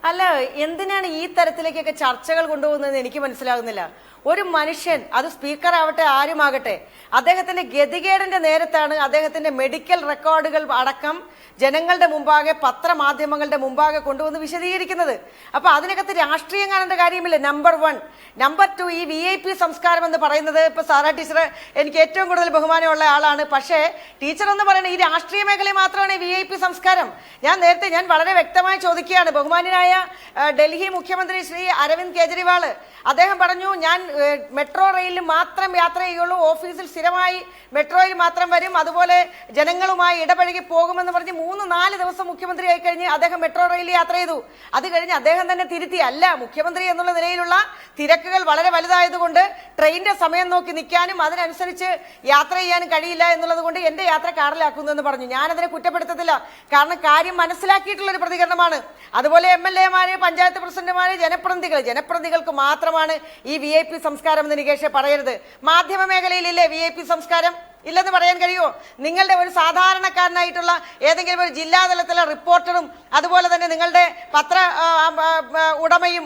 Speaker 6: അല്ല, എന്തിനാണ് ഈ തരത്തിലേക്കൊക്കെ ചർച്ചകൾ കൊണ്ടുപോകുന്നതെന്ന് എനിക്ക് മനസ്സിലാകുന്നില്ല. ഒരു മനുഷ്യൻ, അത് സ്പീക്കർ ആവട്ടെ ആരുമാകട്ടെ, അദ്ദേഹത്തിന്റെ ഗതികേടിന്റെ നേരത്താണ് അദ്ദേഹത്തിന്റെ മെഡിക്കൽ റെക്കോർഡുകൾ അടക്കം ജനങ്ങളുടെ മുമ്പാകെ, പത്രമാധ്യമങ്ങളുടെ മുമ്പാകെ കൊണ്ടുവന്ന് വിശദീകരിക്കുന്നത്. അപ്പൊ അതിനകത്ത് രാഷ്ട്രീയം കാണേണ്ട കാര്യമില്ല. നമ്പർ 1. നമ്പർ 2, ഈ VIP സംസ്കാരം എന്ന് പറയുന്നത്, ഇപ്പൊ സാറാ ടീച്ചർ എനിക്ക് ഏറ്റവും കൂടുതൽ ബഹുമാനമുള്ള ആളാണ്. പക്ഷേ ടീച്ചർ എന്ന് പറയുന്നത് ഈ രാഷ്ട്രീയ മേഖലയിൽ മാത്രമാണ് VIP സംസ്കാരം. ഞാൻ വളരെ വ്യക്തമായി ചോദിക്കുകയാണ്. ബഹുമാനായ ഡൽഹി മുഖ്യമന്ത്രി ശ്രീ അരവിന്ദ് കെജ്രിവാൾ അദ്ദേഹം പറഞ്ഞു, ഞാൻ മെട്രോ റെയിലിൽ മാത്രം യാത്ര ചെയ്യുള്ളൂ, ഓഫീസിൽ സ്ഥിരമായി മെട്രോയിൽ മാത്രം വരും, അതുപോലെ ജനങ്ങളുമായി ഇടപഴകി പോകുമെന്ന് പറഞ്ഞ് 3-4 ദിവസം മുഖ്യമന്ത്രി ആയി കഴിഞ്ഞ് അദ്ദേഹം മെട്രോ റെയിലിൽ യാത്ര ചെയ്തു. അത് കഴിഞ്ഞ് അദ്ദേഹം തന്നെ തിരുത്തി, അല്ല, മുഖ്യമന്ത്രി എന്നുള്ള നിലയിലുള്ള തിരക്കുകൾ വളരെ വലുതായതുകൊണ്ട് ട്രെയിനിന്റെ സമയം നോക്കി നിൽക്കാനും അതിനനുസരിച്ച് യാത്ര ചെയ്യാനും കഴിയില്ല എന്നുള്ളത് കൊണ്ട് എന്റെ യാത്ര കാറിലാക്കുന്നു എന്ന് പറഞ്ഞു. ഞാനതിനെ കുറ്റപ്പെടുത്തത്തില്ല, കാരണം കാര്യം മനസ്സിലാക്കിയിട്ടുള്ള ഒരു പ്രതികരണമാണ്. അതുപോലെ MLA-മാര്, പഞ്ചായത്ത് പ്രസിഡന്റുമാര്, ജനപ്രതിനിധികൾക്ക് മാത്രമാണ് ഈ VIP സംസ്കാരം എന്ന് നികേഷ് പറയരുത്. മാധ്യമ മേഖലയിലില്ലേ VIP സംസ്കാരം? ഇല്ലെന്ന് പറയാൻ കഴിയുമോ? നിങ്ങളുടെ ഒരു സാധാരണക്കാരനായിട്ടുള്ള ഏതെങ്കിലും ഒരു ജില്ലാതലത്തിലെ റിപ്പോർട്ടറും അതുപോലെ തന്നെ നിങ്ങളുടെ പത്ര ഉടമയും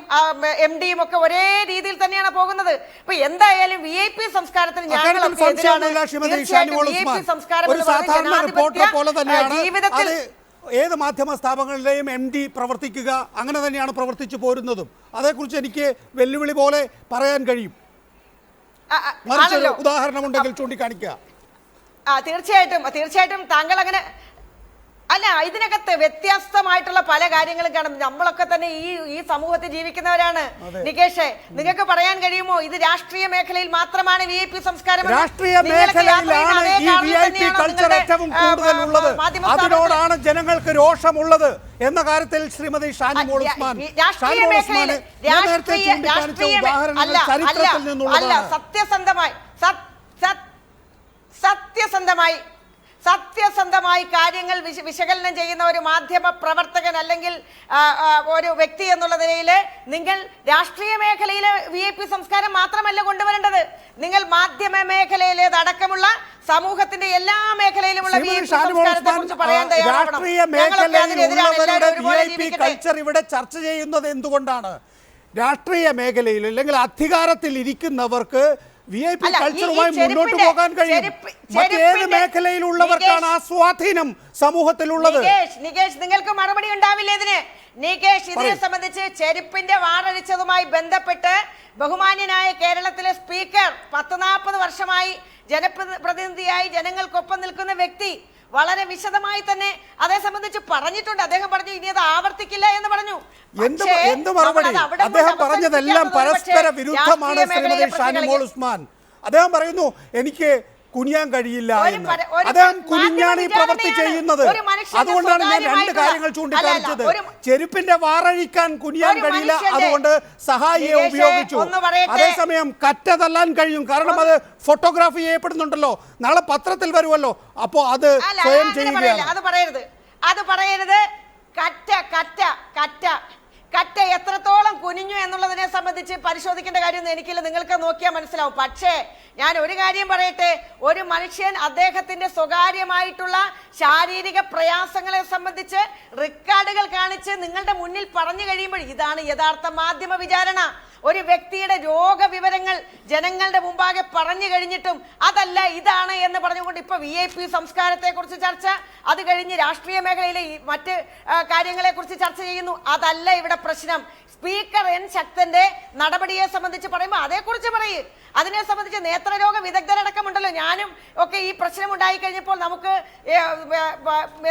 Speaker 6: MD-യും ഒക്കെ ഒരേ രീതിയിൽ തന്നെയാണ് പോകുന്നത്. ഇപ്പൊ എന്തായാലും VIP സംസ്കാരത്തിന് ഞങ്ങളൊക്കെ എതിരാണ്. VIP സംസ്കാരം ജീവിതത്തിൽ
Speaker 1: ഏത് മാധ്യമ സ്ഥാപനങ്ങളിലെയും MD പ്രവർത്തിക്കുക, അങ്ങനെ തന്നെയാണ് പ്രവർത്തിച്ചു പോരുന്നതും. അതേക്കുറിച്ച് എനിക്ക് വെല്ലുവിളി പോലെ പറയാൻ കഴിയും. മറിച്ചൊരു ഉദാഹരണമുണ്ടെങ്കിൽ ചൂണ്ടിക്കാണിക്കുക.
Speaker 6: തീർച്ചയായിട്ടും താങ്കൾ അങ്ങനെ അല്ല. ഇതിനകത്ത് വ്യത്യസ്തമായിട്ടുള്ള പല കാര്യങ്ങളും കാണും. നമ്മളൊക്കെ തന്നെ ഈ സമൂഹത്തിൽ ജീവിക്കുന്നവരാണ്. നികേഷേ, നിങ്ങൾക്ക് പറയാൻ കഴിയുമോ ഇത് രാഷ്ട്രീയ മേഖലയിൽ മാത്രമാണ് VIP സംസ്കാരം?
Speaker 1: രാഷ്ട്രീയ മേഖലയിലാണ് ഈ VIP കൾച്ചർ ഏറ്റവും കൂടുതൽ ഉള്ളത്. അതിനോടാണ് ജനങ്ങൾക്ക് രോഷമുള്ളത് എന്ന കാര്യത്തിൽ ശ്രീമതി ഷാനിമോൾ ഉസ്മാൻ നേരത്തെ ചൂണ്ടിക്കാണിച്ച ഉദാഹരണങ്ങൾ ചരിത്രത്തിൽ നിന്നുള്ളതാണ്.
Speaker 6: സത്യസന്ധമായി കാര്യങ്ങൾ വിശകലനം ചെയ്യുന്ന ഒരു മാധ്യമ പ്രവർത്തകൻ അല്ലെങ്കിൽ ഒരു വ്യക്തി എന്നുള്ള നിലയിൽ നിങ്ങൾ രാഷ്ട്രീയ മേഖലയിലെ VIP സംസ്കാരം മാത്രമല്ല കൊണ്ടുവരേണ്ടത്. നിങ്ങൾ മാധ്യമ മേഖലയിലേതടക്കമുള്ള സമൂഹത്തിന്റെ എല്ലാ മേഖലയിലുമുള്ള VIP സംസ്കാരത്തെ കുറിച്ച് പറയാൻ തയ്യാറാവണം.
Speaker 1: VIP കൾച്ചർ ഇവിടെ ചർച്ച ചെയ്യുന്നത് എന്തുകൊണ്ടാണ്? രാഷ്ട്രീയ മേഖലയിൽ അല്ലെങ്കിൽ അധികാരത്തിൽ ഇരിക്കുന്നവർക്ക് VIP കൾച്ചറുമായി മുന്നോട്ട് പോകാൻ കഴിയും. മറ്റേത് മേഖലയിലുള്ളവർക്കാണ് ആ സ്വാധീനം സമൂഹത്തിലുള്ളത്?
Speaker 6: നികേഷ്, നിങ്ങൾക്ക് മറുപടി ഉണ്ടാവില്ല ഇതിന്. നികേഷ്, ഇതിനെ സംബന്ധിച്ച് ചെരുപ്പിന്റെ വാറഴിച്ചതുമായി ബന്ധപ്പെട്ട് ബഹുമാന്യനായ കേരളത്തിലെ സ്പീക്കർ 10-40 വർഷമായി ജനപ്രതിനിധിയായി ജനങ്ങൾക്കൊപ്പം നിൽക്കുന്ന വ്യക്തി വളരെ വിശദമായി തന്നെ അതേ സംബന്ധിച്ച് പറഞ്ഞിട്ടുണ്ട്. അദ്ദേഹം പറഞ്ഞു ഇനി അത് ആവർത്തിക്കില്ല എന്ന് പറഞ്ഞു.
Speaker 1: എന്ത് മറുപടി? അദ്ദേഹം പറഞ്ഞതെല്ലാം പരസ്പര വിരുദ്ധമാണ് ശ്രീമതി ഷാനിമോൾ ഉസ്മാൻ. അദ്ദേഹം പറയുന്നു എനിക്ക് കുനിയാൻ കഴിയില്ല എന്ന്. അദ്ദേഹം കുനിഞ്ഞാണ് ഈ പ്രവൃത്തി ചെയ്യുന്നത്. അതുകൊണ്ടാണ് ഞാൻ 2 കാര്യങ്ങൾ ചൂണ്ടിക്കാണിച്ചത്. ചെരുപ്പിന്റെ വാറഴിക്കാൻ കുനിയാൻ കഴിയില്ല, അതുകൊണ്ട് സഹായിയെ ഉപയോഗിച്ചു. അതേസമയം കറ്റ തല്ലാൻ കഴിയും, കാരണം അത് ഫോട്ടോഗ്രാഫി ചെയ്യപ്പെടുന്നുണ്ടല്ലോ, നാളെ പത്രത്തിൽ വരുമല്ലോ. അപ്പോ അത് സ്വയം ചെയ്യുകയാണ്.
Speaker 6: അത് പറയരുത്. കറ്റ എത്രത്തോളം കുനിഞ്ഞു എന്നുള്ളതിനെ സംബന്ധിച്ച് പരിശോധിക്കേണ്ട കാര്യമൊന്നും എനിക്കില്ല, നിങ്ങൾക്ക് നോക്കിയാൽ മനസ്സിലാവും. പക്ഷേ ഞാൻ ഒരു കാര്യം പറയട്ടെ, ഒരു മനുഷ്യൻ അദ്ദേഹത്തിന്റെ സ്വകാര്യമായിട്ടുള്ള ശാരീരിക പ്രയാസങ്ങളെ സംബന്ധിച്ച് റെക്കോർഡുകൾ കാണിച്ച് നിങ്ങളുടെ മുന്നിൽ പറഞ്ഞു കഴിയുമ്പോൾ ഇതാണ് യഥാർത്ഥ മാധ്യമ വിചാരണ. ഒരു വ്യക്തിയുടെ രോഗവിവരങ്ങൾ ജനങ്ങളുടെ മുമ്പാകെ പറഞ്ഞു കഴിഞ്ഞിട്ടും അതല്ല ഇതാണ് എന്ന് പറഞ്ഞുകൊണ്ട് ഇപ്പൊ VIP സംസ്കാരത്തെ കുറിച്ച് ചർച്ച, അത് കഴിഞ്ഞ് രാഷ്ട്രീയ മേഖലയിലെ മറ്റ് കാര്യങ്ങളെ കുറിച്ച് ചർച്ച ചെയ്യുന്നു. അതല്ല ഇവിടെ പ്രശ്നം. സ്പീക്കർ എൻ ശക്തന്റെ നടപടിയെ സംബന്ധിച്ച് പറയുമ്പോൾ അതേക്കുറിച്ച് പറയും. അതിനെ സംബന്ധിച്ച് നേത്രരോഗ വിദഗ്ധരടക്കമുണ്ടല്ലോ. ഞാനും ഒക്കെ ഈ പ്രശ്നം ഉണ്ടായി കഴിഞ്ഞപ്പോൾ നമുക്ക്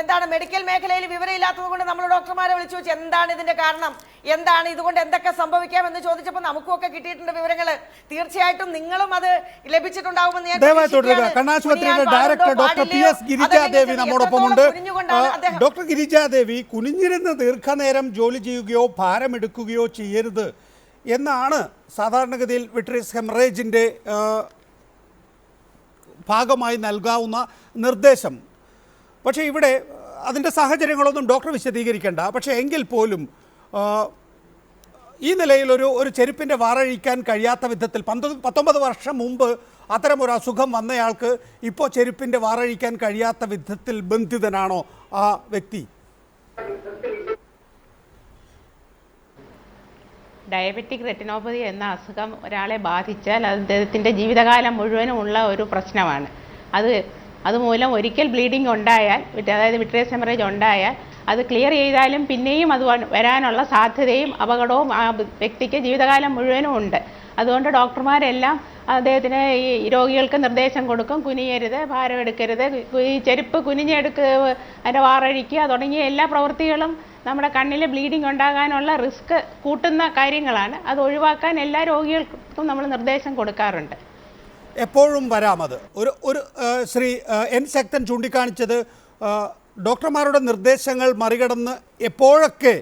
Speaker 6: എന്താണ് മെഡിക്കൽ മേഖലയിൽ വിവരമില്ലാത്തത് കൊണ്ട് നമ്മൾ ഡോക്ടർമാരെ വിളിച്ചു വെച്ച് എന്താണ് ഇതിന്റെ കാരണം, എന്താണ് ഇതുകൊണ്ട് എന്തൊക്കെ സംഭവിക്കാമെന്ന് ചോദിച്ചപ്പോൾ നമുക്കൊക്കെ കിട്ടിയിട്ടുണ്ട് വിവരങ്ങൾ. തീർച്ചയായിട്ടും നിങ്ങളും അത് ലഭിച്ചിട്ടുണ്ടാവുമെന്ന് ഞാൻ
Speaker 1: കണ്ണാശുപത്രിയുടെ ഡയറക്ടർ ഡോക്ടർ PS ഗിരിജാദേവി നമ്മോടൊപ്പമുണ്ട്. ഡോക്ടർ ഗിരിജാദേവി, കുനിഞ്ഞിരുന്ന് ദീർഘനേരം ജോലി ചെയ്യുകയോ ഭാരമെടുക്കുകയോ ചെയ്യരുത് എന്നാണ് സാധാരണഗതിയിൽ വിട്രിയസ് ഹെമറേജിൻ്റെ ഭാഗമായി നൽകാവുന്ന നിർദ്ദേശം. പക്ഷേ ഇവിടെ അതിൻ്റെ സാഹചര്യങ്ങളൊന്നും ഡോക്ടർ വിശദീകരിക്കേണ്ട. പക്ഷേ എങ്കിൽ പോലും ഈ നിലയിൽ ഒരു ചെരുപ്പിൻ്റെ വാറഴിക്കാൻ കഴിയാത്ത വിധത്തിൽ 19 വർഷം മുമ്പ് അത്തരമൊരു അസുഖം വന്നയാൾക്ക് ഇപ്പോൾ ചെരുപ്പിൻ്റെ വാറഴിക്കാൻ കഴിയാത്ത വിധത്തിൽ ബന്ധിതനാണോ ആ വ്യക്തി?
Speaker 9: ഡയബറ്റിക് റെറ്റിനോപ്പതി എന്ന അസുഖം ഒരാളെ ബാധിച്ചാൽ അദ്ദേഹത്തിൻ്റെ ജീവിതകാലം മുഴുവനും ഉള്ള ഒരു പ്രശ്നമാണ്. അതുമൂലം ഒരിക്കൽ ബ്ലീഡിംഗ് ഉണ്ടായാൽ, അതായത് വിട്രിയസ് ഹെമറേജ് ഉണ്ടായാൽ, അത് ക്ലിയർ ചെയ്താലും പിന്നെയും അത് വരാനുള്ള സാധ്യതയും അപകടവും ആ വ്യക്തിക്ക് ജീവിതകാലം മുഴുവനും ഉണ്ട്. അതുകൊണ്ട് ഡോക്ടർമാരെല്ലാം അദ്ദേഹത്തിന് ഈ രോഗികൾക്ക് നിർദ്ദേശം കൊടുക്കും, കുനിയരുത്, ഭാരം എടുക്കരുത്, ഈ ചെരുപ്പ് അതിൻ്റെ വാറഴിക്കുക തുടങ്ങിയ എല്ലാ പ്രവൃത്തികളും നമ്മുടെ കണ്ണിൽ ബ്ലീഡിംഗ് ഉണ്ടാകാനുള്ള റിസ്ക് കൂട്ടുന്ന കാര്യങ്ങളാണ്. അത് ഒഴിവാക്കാൻ എല്ലാ രോഗികൾക്കും നമ്മൾ നിർദ്ദേശം കൊടുക്കാറുണ്ട്.
Speaker 1: എപ്പോഴും വരാമത്. ഒരു ശ്രീ എൻ ശക്തൻ ചൂണ്ടിക്കാണിച്ചത് ഡോക്ടർമാരുടെ നിർദ്ദേശങ്ങൾ മറികടന്ന് എപ്പോഴൊക്കെ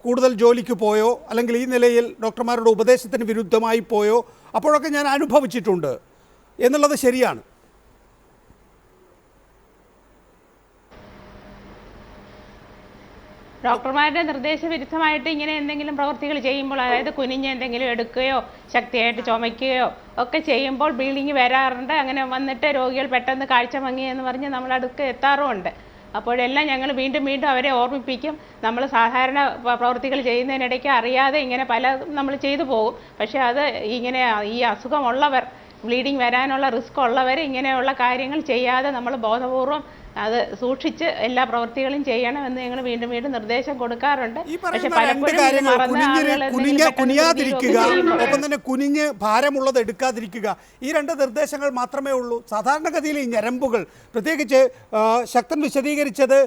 Speaker 1: കൂടുതൽ ജോലിക്ക് പോയോ അല്ലെങ്കിൽ ഈ നിലയിൽ ഡോക്ടർമാരുടെ ഉപദേശത്തിന് വിരുദ്ധമായി പോയോ അപ്പോഴൊക്കെ ഞാൻ അനുഭവിച്ചിട്ടുണ്ട് എന്നുള്ളത് ശരിയാണ്.
Speaker 9: ഡോക്ടർമാരുടെ നിർദ്ദേശവിരുദ്ധമായിട്ട് ഇങ്ങനെ എന്തെങ്കിലും പ്രവൃത്തികൾ ചെയ്യുമ്പോൾ, അതായത് കുനിഞ്ഞ് എന്തെങ്കിലും എടുക്കുകയോ ശക്തിയായിട്ട് ചുമയ്ക്കുകയോ ഒക്കെ ചെയ്യുമ്പോൾ ബ്ലീഡിങ് വരാറുണ്ട്. അങ്ങനെ വന്നിട്ട് രോഗികൾ പെട്ടെന്ന് കാഴ്ച മങ്ങി എന്ന് പറഞ്ഞ് നമ്മളടുക്ക് എത്താറുമുണ്ട്. അപ്പോഴെല്ലാം ഞങ്ങൾ വീണ്ടും അവരെ ഓർമ്മിപ്പിക്കും. നമ്മൾ സാധാരണ പ്രവൃത്തികൾ ചെയ്യുന്നതിനിടയ്ക്ക് അറിയാതെ ഇങ്ങനെ പലതും നമ്മൾ ചെയ്തു പോകും. പക്ഷേ അത് ഇങ്ങനെ ഈ അസുഖമുള്ളവർ, ബ്ലീഡിങ് വരാനുള്ള റിസ്ക് ഉള്ളവർ ഇങ്ങനെയുള്ള കാര്യങ്ങൾ ചെയ്യാതെ നമ്മൾ ബോധപൂർവം അത് സൂക്ഷിച്ച് എല്ലാ പ്രവൃത്തികളും ചെയ്യണമെന്ന് ഞങ്ങൾ വീണ്ടും നിർദ്ദേശം കൊടുക്കാറുണ്ട്. പക്ഷെ
Speaker 1: കുനിയാതിരിക്കുക, ഒപ്പം തന്നെ കുനിഞ്ഞ് ഭാരമുള്ളത് എടുക്കാതിരിക്കുക, ഈ 2 നിർദ്ദേശങ്ങൾ മാത്രമേ ഉള്ളൂ. സാധാരണഗതിയിൽ ഈ ഞരമ്പുകൾ, പ്രത്യേകിച്ച് ശക്തൻ വിശദീകരിച്ചത്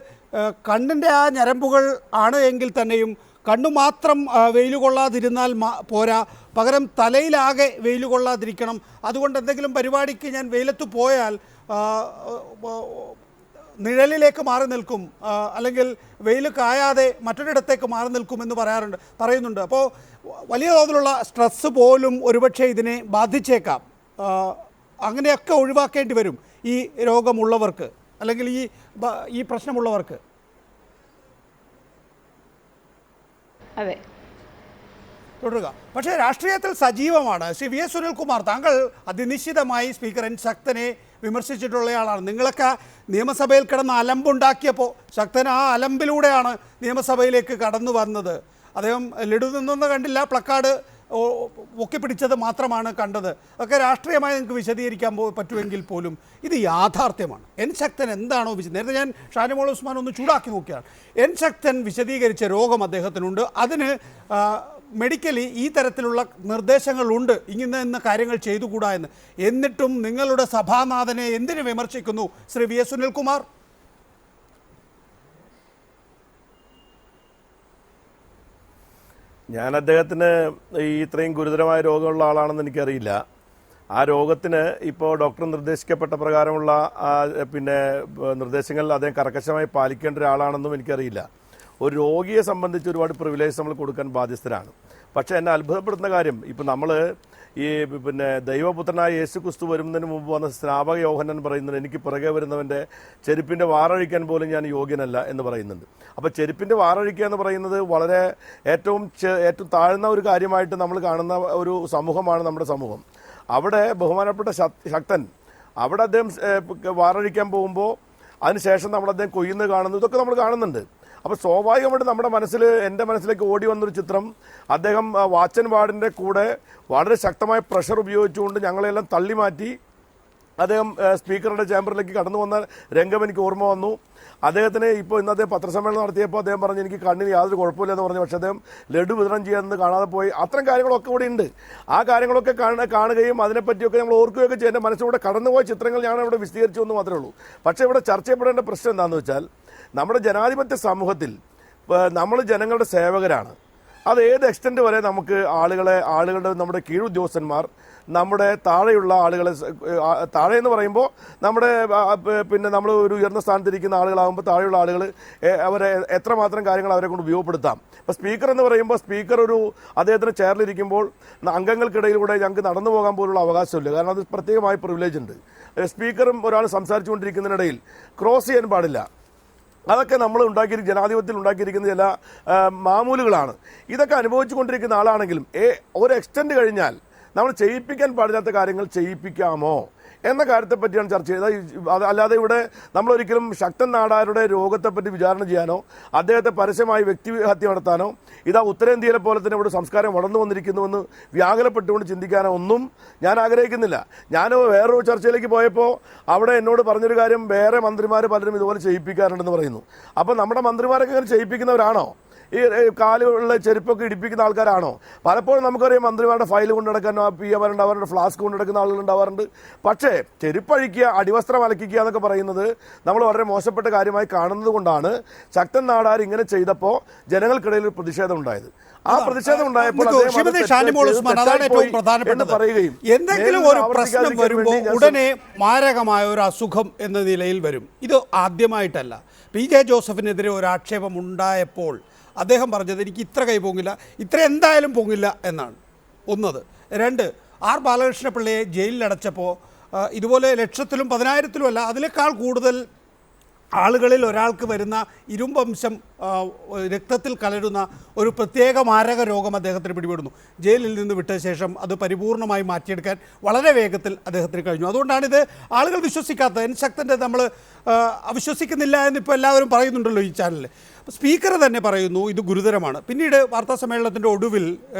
Speaker 1: കണ്ണിൻ്റെ ആ ഞരമ്പുകൾ ആണ് എങ്കിൽ തന്നെയും കണ്ണു മാത്രം വെയിൽ കൊള്ളാതിരുന്നാൽ പോരാ, പകരം തലയിലാകെ വെയിൽ കൊള്ളാതിരിക്കണം. അതുകൊണ്ട് എന്തെങ്കിലും പരിപാടിക്ക് ഞാൻ വെയിലത്ത് പോയാൽ നിഴലിലേക്ക് മാറി നിൽക്കും, അല്ലെങ്കിൽ വെയിൽ കായാതെ മറ്റൊരിടത്തേക്ക് മാറി നിൽക്കുമെന്ന് പറയുന്നുണ്ട്. അപ്പോൾ വലിയ തോതിലുള്ള സ്ട്രെസ്സ് പോലും ഒരുപക്ഷെ ഇതിനെ ബാധിച്ചേക്കാം. അങ്ങനെയൊക്കെ ഒഴിവാക്കേണ്ടി വരും ഈ രോഗമുള്ളവർക്ക് അല്ലെങ്കിൽ ഈ പ്രശ്നമുള്ളവർക്ക്.
Speaker 9: അതെ,
Speaker 1: തുടരുക. പക്ഷേ രാഷ്ട്രീയത്തിൽ സജീവമാണ് ശ്രീ VS സുനിൽകുമാർ. താങ്കൾ അതിനിശ്ചിതമായി സ്പീക്കർ എൻ ശക്തനെ വിമർശിച്ചിട്ടുള്ളയാളാണ്. നിങ്ങളൊക്കെ നിയമസഭയിൽ കിടന്ന് അലമ്പുണ്ടാക്കിയപ്പോൾ ശക്തൻ ആ അലമ്പിലൂടെയാണ് നിയമസഭയിലേക്ക് കടന്നു വന്നത്. അദ്ദേഹം ലഡു നിന്നൊന്നും കണ്ടില്ല, പ്ലക്കാർഡ് ഒക്കിപ്പിടിച്ചത് മാത്രമാണ് കണ്ടത്. ഒക്കെ രാഷ്ട്രീയമായി നിങ്ങൾക്ക് വിശദീകരിക്കാൻ പറ്റുമെങ്കിൽ പോലും ഇത് യാഥാർത്ഥ്യമാണ്. എൻ ശക്തൻ എന്താണോ നേരത്തെ ഞാൻ ഷാനിമോൾ ഉസ്മാൻ ഒന്ന് ചൂടാക്കി നോക്കിയാണ്. എൻ ശക്തൻ വിശദീകരിച്ച രോഗം അദ്ദേഹത്തിനുണ്ട്. അതിന് മെഡിക്കലി ഈ തരത്തിലുള്ള നിർദ്ദേശങ്ങളുണ്ട്, ഇന്ന കാര്യങ്ങൾ ചെയ്തുകൂടാ എന്ന്. എന്നിട്ടും നിങ്ങളുടെ സഭാനാഥനെ എന്തിനു വിമർശിക്കുന്നു ശ്രീ VS സുനിൽകുമാർ?
Speaker 10: ഞാൻ അദ്ദേഹത്തിന് ഇത്രയും ഗുരുതരമായ രോഗമുള്ള ആളാണെന്ന് എനിക്കറിയില്ല. ആ രോഗത്തിന് ഇപ്പോൾ ഡോക്ടർ നിർദ്ദേശിക്കപ്പെട്ട പ്രകാരമുള്ള നിർദ്ദേശങ്ങൾ അദ്ദേഹം കർക്കശമായി പാലിക്കേണ്ട ഒരാളാണെന്നും എനിക്കറിയില്ല. ഒരു രോഗിയെ സംബന്ധിച്ച് ഒരുപാട് പ്രിവിലേജ് നമ്മൾ കൊടുക്കാൻ ബാധ്യസ്ഥരാണ്. പക്ഷേ എന്നെ അത്ഭുതപ്പെടുത്തുന്ന കാര്യം, ഇപ്പം നമ്മൾ ഈ ദൈവപുത്രനായ യേശു ക്രിസ്തു വരുന്നതിന് മുമ്പ് വന്ന സ്നാപക യോഹന്നാൻ പറയുന്നത്, എനിക്ക് പുറകെ വരുന്നവൻ്റെ ചെരുപ്പിൻ്റെ വാറഴിക്കാൻ പോലും ഞാൻ യോഗ്യനല്ല എന്ന് പറയുന്നുണ്ട്. അപ്പോൾ ചെരുപ്പിൻ്റെ വാറഴിക്കുക എന്ന് പറയുന്നത് വളരെ ഏറ്റവും താഴ്ന്ന ഒരു കാര്യമായിട്ട് നമ്മൾ കാണുന്ന ഒരു സമൂഹമാണ് നമ്മുടെ സമൂഹം. അവിടെ ബഹുമാനപ്പെട്ട ശക്തൻ അവിടെ അദ്ദേഹം വാറഴിക്കാൻ പോകുമ്പോൾ അതിനുശേഷം നമ്മൾ അദ്ദേഹം കൊയ്യുന്നത് കാണുന്നു, ഇതൊക്കെ നമ്മൾ കാണുന്നുണ്ട്. അപ്പോൾ സ്വാഭാവികമായിട്ട് നമ്മുടെ എൻ്റെ മനസ്സിലേക്ക് ഓടി വന്നൊരു ചിത്രം, അദ്ദേഹം വാച്ചൻ വാർഡിൻ്റെ കൂടെ വളരെ ശക്തമായ പ്രഷർ ഉപയോഗിച്ചുകൊണ്ട് ഞങ്ങളെല്ലാം തള്ളി മാറ്റി അദ്ദേഹം സ്പീക്കറുടെ ചേംബറിലേക്ക് കടന്നു വന്ന രംഗം എനിക്ക് ഓർമ്മ വന്നു. അദ്ദേഹത്തിന് ഇപ്പോൾ ഇന്നത്തെ പത്രസമ്മേളനം നടത്തിയപ്പോൾ അദ്ദേഹം പറഞ്ഞു എനിക്ക് കണ്ണിന് യാതൊരു കുഴപ്പമില്ലെന്ന് പറഞ്ഞു. പക്ഷേ അദ്ദേഹം ലഡു വിതരണം ചെയ്യാമെന്ന് കാണാതെ പോയി. അത്തരം കാര്യങ്ങളൊക്കെ ഇവിടെ ഉണ്ട്. ആ കാര്യങ്ങളൊക്കെ കാണുകയും അതിനെപ്പറ്റിയൊക്കെ നമ്മൾ ഓർക്കുകയൊക്കെ ചെയ്യും. എൻ്റെ മനസ്സിലൂടെ കടന്നുപോയ ചിത്രങ്ങൾ ഞാൻ ഇവിടെ വിശദീകരിച്ചു എന്ന് മാത്രമേ ഉള്ളൂ. പക്ഷേ ഇവിടെ ചർച്ച ചെയ്യപ്പെടേണ്ട പ്രശ്നം എന്താണെന്ന് വെച്ചാൽ നമ്മുടെ ജനാധിപത്യ സമൂഹത്തിൽ നമ്മൾ ജനങ്ങളുടെ സേവകരാണ്. അത് ഏത് എക്സ്റ്റെൻറ്റ് വരെ നമുക്ക് ആളുകളുടെ നമ്മുടെ കീഴുദ്യോഗസ്ഥന്മാർ നമ്മുടെ താഴെയുള്ള ആളുകളെ താഴെ എന്ന് പറയുമ്പോൾ നമ്മുടെ പിന്നെ നമ്മൾ ഒരു ഉയർന്ന സ്ഥാനത്തിരിക്കുന്ന ആളുകളാകുമ്പോൾ താഴെയുള്ള ആളുകൾ അവരെ എത്രമാത്രം കാര്യങ്ങൾ അവരെ കൊണ്ട് ഉപയോഗപ്പെടുത്താം. ഇപ്പോൾ സ്പീക്കർ എന്ന് പറയുമ്പോൾ സ്പീക്കർ അദ്ദേഹത്തിന് ചെയറിലിരിക്കുമ്പോൾ അംഗങ്ങൾക്കിടയിലൂടെ ഞങ്ങൾക്ക് നടന്നു പോകാൻ പോലുള്ള അവകാശമില്ല. കാരണം അത് പ്രത്യേകമായ പ്രിവിലേജ് ഉണ്ട്. സ്പീക്കറും ഒരാൾ സംസാരിച്ചുകൊണ്ടിരിക്കുന്നതിനിടയിൽ ക്രോസ് ചെയ്യാൻ പാടില്ല. അതൊക്കെ നമ്മൾ ജനാധിപത്യത്തിൽ ഉണ്ടാക്കിയിരിക്കുന്ന ചില മാമൂലുകളാണ്. ഇതൊക്കെ അനുഭവിച്ചു കൊണ്ടിരിക്കുന്ന ആളാണെങ്കിലും ഒരു എക്സ്റ്റെൻഡ് കഴിഞ്ഞാൽ നമ്മൾ ചെയ്യിപ്പിക്കാൻ പാടില്ലാത്ത കാര്യങ്ങൾ ചെയ്യിപ്പിക്കാമോ എന്ന കാര്യത്തെപ്പറ്റിയാണ് ചർച്ച ചെയ്തത്. അല്ലാതെ ഇവിടെ നമ്മളൊരിക്കലും ശക്തൻ നാടാരുടെ രോഗത്തെപ്പറ്റി വിചാരണ ചെയ്യാനോ അദ്ദേഹത്തെ പരസ്യമായി വ്യക്തിഹത്യ നടത്താനോ ഇതാ ഉത്തരേന്ത്യയിലെ പോലെ തന്നെ ഇവിടെ സംസ്കാരം വളർന്നു വന്നിരിക്കുന്നുവെന്ന് വ്യാകുലപ്പെട്ടുകൊണ്ട് ചിന്തിക്കാനോ ഒന്നും ഞാൻ ആഗ്രഹിക്കുന്നില്ല. ഞാൻ വേറൊരു ചർച്ചയിലേക്ക് പോയപ്പോൾ അവിടെ എന്നോട് പറഞ്ഞൊരു കാര്യം, വേറെ മന്ത്രിമാർ പലരും ഇതുപോലെ ചെയ്യിപ്പിക്കാറുണ്ടെന്ന് പറയുന്നു. അപ്പോൾ നമ്മുടെ മന്ത്രിമാരൊക്കെ ഇങ്ങനെ ചെയ്യിപ്പിക്കുന്നവരാണോ? ഈ കാലുകളിലെ ചെരുപ്പൊക്കെ ഇടിപ്പിക്കുന്ന ആൾക്കാരാണോ? പലപ്പോഴും നമുക്കറിയാം മന്ത്രിമാരുടെ ഫയൽ കൊണ്ട് നടക്കാൻ പിയമാരുണ്ട്, അവരുടെ ഫ്ലാസ്ക് കൊണ്ട് നടക്കുന്ന ആളുകളുണ്ടാവാറുണ്ട്. പക്ഷേ ചെരുപ്പഴിക്കുക, അടിവസ്ത്രം അലക്കിക്കുക എന്നൊക്കെ പറയുന്നത് നമ്മൾ വളരെ മോശപ്പെട്ട കാര്യമായി കാണുന്നത് കൊണ്ടാണ് ശക്തൻ നാടാർ ഇങ്ങനെ ചെയ്തപ്പോൾ ജനങ്ങൾക്കിടയിൽ ഒരു പ്രതിഷേധം ഉണ്ടായത്. ആ പ്രതിഷേധം ഉണ്ടായപ്പോൾ പറയുകയും
Speaker 1: എന്തെങ്കിലും ഒരു പ്രശ്നം വരുമ്പോൾ ഉടനെ മാരകമായ ഒരു അസുഖം എന്ന നിലയിൽ വരും. ഇത് ആദ്യമായിട്ടല്ല. PJ ജോസഫിനെതിരെ ഒരു ആക്ഷേപം ഉണ്ടായപ്പോൾ അദ്ദേഹം പറഞ്ഞത് എനിക്ക് ഇത്ര കൈ പൊങ്ങില്ല, ഇത്ര എന്തായാലും പൊങ്ങില്ല എന്നാണ്. ഒന്നത്. രണ്ട്, R ബാലകൃഷ്ണപിള്ളയെ ജയിലിലടച്ചപ്പോൾ ഇതുപോലെ ലക്ഷത്തിലും 10,000-ത്തിലും അല്ല അതിനേക്കാൾ കൂടുതൽ ആളുകളിൽ ഒരാൾക്ക് വരുന്ന ഇരുമ്പംശം രക്തത്തിൽ കലരുന്ന ഒരു പ്രത്യേക മാരക രോഗം അദ്ദേഹത്തിന് പിടിപെടുന്നു. ജയിലിൽ നിന്ന് വിട്ട ശേഷം അത് പരിപൂർണമായി മാറ്റിയെടുക്കാൻ വളരെ വേഗത്തിൽ അദ്ദേഹത്തിന് കഴിഞ്ഞു. അതുകൊണ്ടാണിത് ആളുകൾ വിശ്വസിക്കാത്തത്. എൻ ശക്തൻ്റെ നമ്മൾ അവിശ്വസിക്കുന്നില്ല എന്നിപ്പോൾ എല്ലാവരും പറയുന്നുണ്ടല്ലോ ഈ ചാനലിൽ. സ്പീക്കർ തന്നെ പറയുന്നു ഇത് ഗുരുതരമാണ്. പിന്നീട് വാർത്താ സമ്മേളനത്തിൻ്റെ ഒടുവിൽ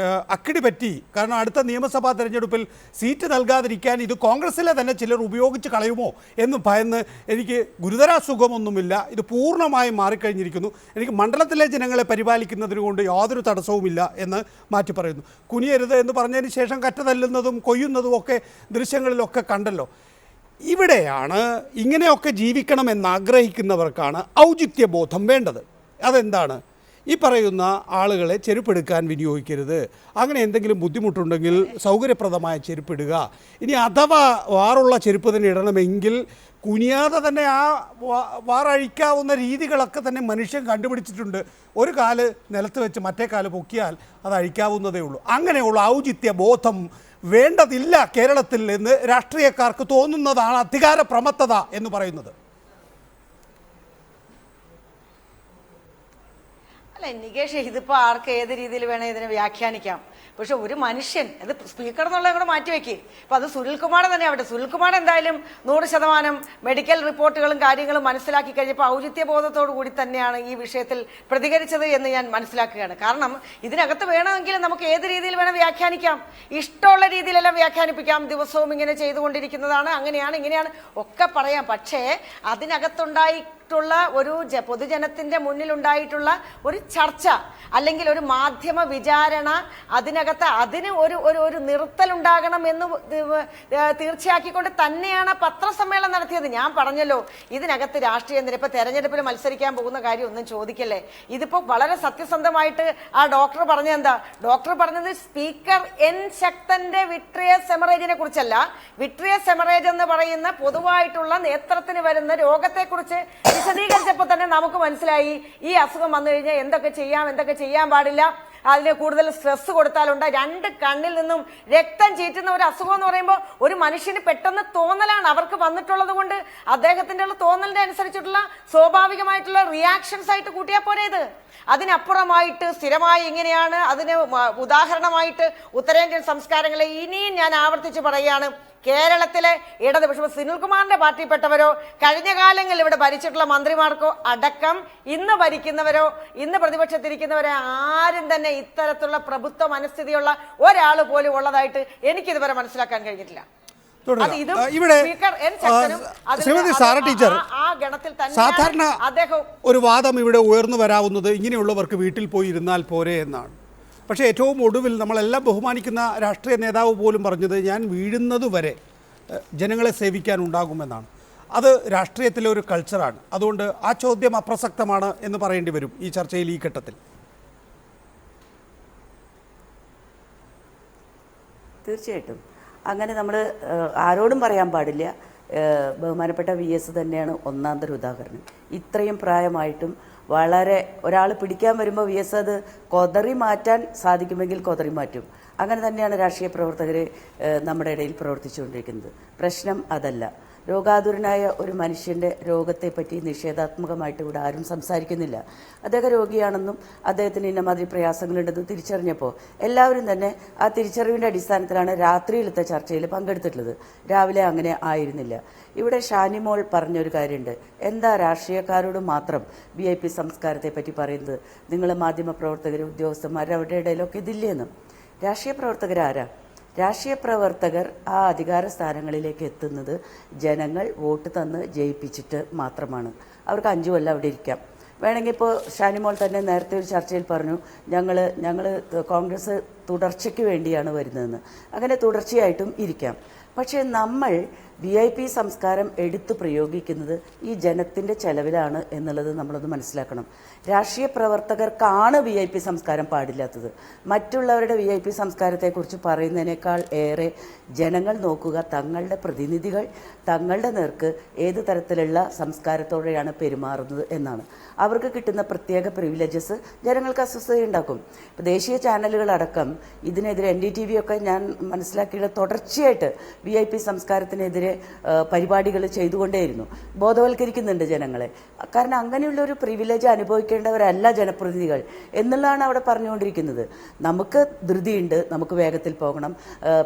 Speaker 1: അക്കിടി പറ്റി. കാരണം അടുത്ത നിയമസഭാ തെരഞ്ഞെടുപ്പിൽ സീറ്റ് നൽകാതിരിക്കാൻ ഇത് കോൺഗ്രസ്സിലെ തന്നെ ചിലർ ഉപയോഗിച്ച് കളയുമോ എന്ന് ഭയന്ന് എനിക്ക് ഗുരുതരാസുഖമൊന്നുമില്ല, ഇത് പൂർണ്ണമായും മാറിക്കഴിഞ്ഞിരിക്കുന്നു, എനിക്ക് മണ്ഡലത്തിലെ ജനങ്ങളെ പരിപാലിക്കുന്നതിന് കൊണ്ട് യാതൊരു തടസ്സവുമില്ല എന്ന് മാറ്റി പറയുന്നു. കുനിയരുത് എന്ന് പറഞ്ഞതിന് ശേഷം കറ്റ തല്ലുന്നതും കൊയ്യുന്നതും ഒക്കെ ദൃശ്യങ്ങളിലൊക്കെ കണ്ടല്ലോ. ഇവിടെയാണ് ഇങ്ങനെയൊക്കെ ജീവിക്കണമെന്നാഗ്രഹിക്കുന്നവർക്കാണ് ഔചിത്യബോധം വേണ്ടത്. അതെന്താണ്? ഈ പറയുന്ന ആളുകളെ ചെരുപ്പെടുക്കാൻ വിനിയോഗിക്കരുത്, അങ്ങനെ എന്തെങ്കിലും ബുദ്ധിമുട്ടുണ്ടെങ്കിൽ സൗകര്യപ്രദമായ ചെരുപ്പിടുക. ഇനി അഥവാ വാറുള്ള ചെരുപ്പ് തന്നെ ഇടണമെങ്കിൽ കുനിയാതെ തന്നെ ആ വാറഴിക്കാവുന്ന രീതികളൊക്കെ തന്നെ മനുഷ്യൻ കണ്ടുപിടിച്ചിട്ടുണ്ട്. ഒരു കാല് നിലത്ത് വെച്ച് മറ്റേ കാല് പൊക്കിയാൽ അത് അഴിക്കാവുന്നതേ ഉള്ളൂ. അങ്ങനെയുള്ള ഔചിത്യ ബോധം വേണ്ടതില്ല കേരളത്തിൽ എന്ന് രാഷ്ട്രീയക്കാർക്ക് തോന്നുന്നതാണ് അധികാര പ്രമത്തത എന്ന് പറയുന്നത്.
Speaker 6: അല്ല നികേഷ്, ഇതിപ്പോൾ ആർക്ക് ഏത് രീതിയിൽ വേണേൽ ഇതിനെ വ്യാഖ്യാനിക്കാം. പക്ഷെ ഒരു മനുഷ്യൻ, അത് സ്പീക്കർ എന്നുള്ളത് കൂടെ മാറ്റിവെക്കുക. അപ്പം അത് സുനിൽകുമാർ തന്നെ ആവട്ടെ, സുനിൽകുമാർ എന്തായാലും 100% മെഡിക്കൽ റിപ്പോർട്ടുകളും കാര്യങ്ങളും മനസ്സിലാക്കി കഴിഞ്ഞപ്പോൾ ഔചിത്യബോധത്തോടു കൂടി തന്നെയാണ് ഈ വിഷയത്തിൽ പ്രതികരിച്ചത് എന്ന് ഞാൻ മനസ്സിലാക്കുകയാണ്. കാരണം ഇതിനകത്ത് വേണമെങ്കിൽ നമുക്ക് ഏത് രീതിയിൽ വേണം വ്യാഖ്യാനിക്കാം, ഇഷ്ടമുള്ള രീതിയിലെല്ലാം വ്യാഖ്യാനിപ്പിക്കാം. ദിവസവും ഇങ്ങനെ ചെയ്തുകൊണ്ടിരിക്കുന്നതാണ്, അങ്ങനെയാണ് ഇങ്ങനെയാണ് ഒക്കെ പറയാം. പക്ഷേ അതിനകത്തുണ്ടായി ഒരു പൊതുജനത്തിന്റെ മുന്നിലുണ്ടായിട്ടുള്ള ഒരു ചർച്ച അല്ലെങ്കിൽ ഒരു മാധ്യമ വിചാരണ, അതിന് ഒരു നിർത്തലുണ്ടാകണം എന്ന് തീർച്ചയാക്കിക്കൊണ്ട് തന്നെയാണ് പത്രസമ്മേളനം നടത്തിയത്. ഞാൻ പറഞ്ഞല്ലോ, ഇതിനകത്ത് രാഷ്ട്രീയം എന്തിനാ? ഇപ്പൊ തെരഞ്ഞെടുപ്പിൽ മത്സരിക്കാൻ പോകുന്ന കാര്യം ഒന്നും ചോദിക്കല്ലേ. ഇതിപ്പോ വളരെ സത്യസന്ധമായിട്ട് ആ ഡോക്ടർ പറഞ്ഞത് എന്താ? ഡോക്ടർ പറഞ്ഞത് സ്പീക്കർ എൻ ശക്തന്റെ വിട്രിയസ് ഹെമറേജിനെ കുറിച്ചല്ല. വിട്രിയസ് ഹെമറേജ് എന്ന് പറയുന്ന പൊതുവായിട്ടുള്ള നേത്രത്തിന് വരുന്ന രോഗത്തെക്കുറിച്ച് വിശദീകരിച്ചപ്പോൾ തന്നെ നമുക്ക് മനസ്സിലായി ഈ അസുഖം വന്നു കഴിഞ്ഞാൽ എന്തൊക്കെ ചെയ്യാം, എന്തൊക്കെ ചെയ്യാൻ പാടില്ല, അതിന് കൂടുതൽ സ്ട്രെസ് കൊടുത്താലുണ്ട്. 2 കണ്ണിൽ നിന്നും രക്തം ചീറ്റുന്ന ഒരു അസുഖം എന്ന് പറയുമ്പോൾ ഒരു മനുഷ്യന് പെട്ടെന്ന് തോന്നലാണ് അവർക്ക് വന്നിട്ടുള്ളത് കൊണ്ട് അദ്ദേഹത്തിന്റെ ഉള്ള തോന്നലിന്റെ അനുസരിച്ചിട്ടുള്ള സ്വാഭാവികമായിട്ടുള്ള റിയാക്ഷൻസ് ആയിട്ട് കൂട്ടിയാൽ പോരെ ഇത്. അതിനപ്പുറമായിട്ട് സ്ഥിരമായി ഇങ്ങനെയാണ്. അതിന് ഉദാഹരണമായിട്ട് ഉത്തരേന്ത്യൻ സംസ്കാരങ്ങളെ ഇനിയും ഞാൻ ആവർത്തിച്ച് പറയുകയാണ്, കേരളത്തിലെ ഇടതുപക്ഷ സുനിൽകുമാറിന്റെ പാർട്ടിപ്പെട്ടവരോ കഴിഞ്ഞ കാലങ്ങളിൽ ഇവിടെ ഭരിച്ചിട്ടുള്ള മന്ത്രിമാർക്കോ അടക്കം ഇന്ന് ഭരിക്കുന്നവരോ ഇന്ന് പ്രതിപക്ഷത്തിരിക്കുന്നവരോ ആരും തന്നെ ഇത്തരത്തിലുള്ള പ്രഭുത്വ മനസ്ഥിതിയുള്ള ഒരാൾ പോലും ഉള്ളതായിട്ട് എനിക്കിതുവരെ മനസ്സിലാക്കാൻ കഴിഞ്ഞിട്ടില്ല.
Speaker 1: തുടരുക.
Speaker 6: അത് ഇതും
Speaker 1: ഇവിടെ
Speaker 6: സ്പീക്കർ എൻ ശക്തനും
Speaker 1: ശ്രീമതി സാറ ടീച്ചർ
Speaker 6: ആ ഗണത്തിൽ തന്നെയാണ്
Speaker 1: സാധാരണ
Speaker 6: അദ്ദേഹം
Speaker 1: ഒരു വാദം ഇവിടെ ഉയർന്നു വരാവുന്നത് ഇങ്ങനെയുള്ളവർക്ക് വീട്ടിൽ പോയി ഇരുന്നാൽ പോരെ എന്നാണ്. പക്ഷേ ഏറ്റവും ഒടുവിൽ നമ്മളെല്ലാം ബഹുമാനിക്കുന്ന രാഷ്ട്രീയ നേതാവ് പോലും പറഞ്ഞത് ഞാൻ വീഴുന്നതുവരെ ജനങ്ങളെ സേവിക്കാനുണ്ടാകുമെന്നാണ്. അത് രാഷ്ട്രീയത്തിലെ ഒരു കൾച്ചറാണ്. അതുകൊണ്ട് ആ ചോദ്യം അപ്രസക്തമാണ് എന്ന് പറയേണ്ടി വരും ഈ ചർച്ചയിൽ ഈ ഘട്ടത്തിൽ.
Speaker 8: തീർച്ചയായിട്ടും അങ്ങനെ നമ്മൾ ആരോടും പറയാൻ പാടില്ല. ബഹുമാനപ്പെട്ട VS തന്നെയാണ് ഒന്നാന്തര ഉദാഹരണം. ഇത്രയും പ്രായമായിട്ടും വളരെ ഒരാൾ പിടിക്കാൻ വരുമ്പോൾ VS അത് കൊതറി മാറ്റാൻ സാധിക്കുമെങ്കിൽ കൊതറി മാറ്റും. അങ്ങനെ തന്നെയാണ് രാഷ്ട്രീയ പ്രവർത്തകർ നമ്മുടെ ഇടയിൽ പ്രവർത്തിച്ചുകൊണ്ടിരിക്കുന്നത്. പ്രശ്നം അതല്ല. രോഗാതുരനായ ഒരു മനുഷ്യൻ്റെ രോഗത്തെപ്പറ്റി നിഷേധാത്മകമായിട്ട് ഇവിടെ ആരും സംസാരിക്കുന്നില്ല. അദ്ദേഹം രോഗിയാണെന്നും അദ്ദേഹത്തിന് ഇന്നമാതിരി പ്രയാസങ്ങളുണ്ടെന്നും തിരിച്ചറിഞ്ഞപ്പോൾ എല്ലാവരും തന്നെ ആ തിരിച്ചറിവിൻ്റെ അടിസ്ഥാനത്തിലാണ് രാത്രിയിലത്തെ ചർച്ചയിൽ പങ്കെടുത്തിട്ടുള്ളത്. രാവിലെ അങ്ങനെ ആയിരുന്നില്ല. ഇവിടെ ഷാനിമോൾ പറഞ്ഞൊരു കാര്യമുണ്ട്. എന്താ രാഷ്ട്രീയക്കാരോട് മാത്രം VIP സംസ്കാരത്തെ പറ്റി പറയുന്നത്? നിങ്ങൾ മാധ്യമപ്രവർത്തകർ, ഉദ്യോഗസ്ഥന്മാർ അവരുടെ ഇടയിലൊക്കെ ഇതില്ലേന്നും. രാഷ്ട്രീയ പ്രവർത്തകരാരാ? രാഷ്ട്രീയ പ്രവർത്തകർ ആ അധികാര സ്ഥാനങ്ങളിലേക്ക് എത്തുന്നത് ജനങ്ങൾ വോട്ട് തന്ന് ജയിപ്പിച്ചിട്ട് മാത്രമാണ്. അവർക്ക് 5 കൊല്ലം അവിടെ ഇരിക്കാം. വേണമെങ്കിൽ ഇപ്പോൾ ഷാനിമോൾ തന്നെ നേരത്തെ ഒരു ചർച്ചയിൽ പറഞ്ഞു ഞങ്ങൾ കോൺഗ്രസ് തുടർച്ചയ്ക്ക് വേണ്ടിയാണ് വരുന്നതെന്ന്. അങ്ങനെ തുടർച്ചയായിട്ടും ഇരിക്കാം. പക്ഷേ നമ്മൾ VIP സംസ്കാരം എടുത്തു പ്രയോഗിക്കുന്നത് ഈ ജനത്തിൻ്റെ ചെലവിലാണ് എന്നുള്ളത് നമ്മളൊന്ന് മനസ്സിലാക്കണം. രാഷ്ട്രീയ പ്രവർത്തകർക്കാണ് VIP സംസ്കാരം പാടില്ലാത്തത്. മറ്റുള്ളവരുടെ VIP സംസ്കാരത്തെക്കുറിച്ച് പറയുന്നതിനേക്കാൾ ഏറെ ജനങ്ങൾ നോക്കുക തങ്ങളുടെ പ്രതിനിധികൾ തങ്ങളുടെ നേർക്ക് ഏത് തരത്തിലുള്ള സംസ്കാരത്തോടെയാണ് പെരുമാറുന്നത് എന്നാണ്. അവർക്ക് കിട്ടുന്ന പ്രത്യേക പ്രിവിലേജസ് ജനങ്ങൾക്ക് അസ്വസ്ഥതയുണ്ടാക്കും. ഇപ്പോൾ ദേശീയ ചാനലുകളടക്കം ഇതിനെതിരെ NDTV ഒക്കെ ഞാൻ മനസ്സിലാക്കിയത് തുടർച്ചയായിട്ട് VIP സംസ്കാരത്തിനെതിരെ പരിപാടികൾ ചെയ്തുകൊണ്ടേയിരുന്നു. ബോധവൽക്കരിക്കുന്നുണ്ട് ജനങ്ങളെ. കാരണം അങ്ങനെയുള്ള ഒരു പ്രിവിലേജ് അനുഭവിക്കേണ്ടവരല്ല ജനപ്രതിനിധികൾ എന്നുള്ളതാണ് അവിടെ പറഞ്ഞുകൊണ്ടിരിക്കുന്നത്. നമുക്ക് ധൃതിയുണ്ട്, നമുക്ക് വേഗത്തിൽ പോകണം,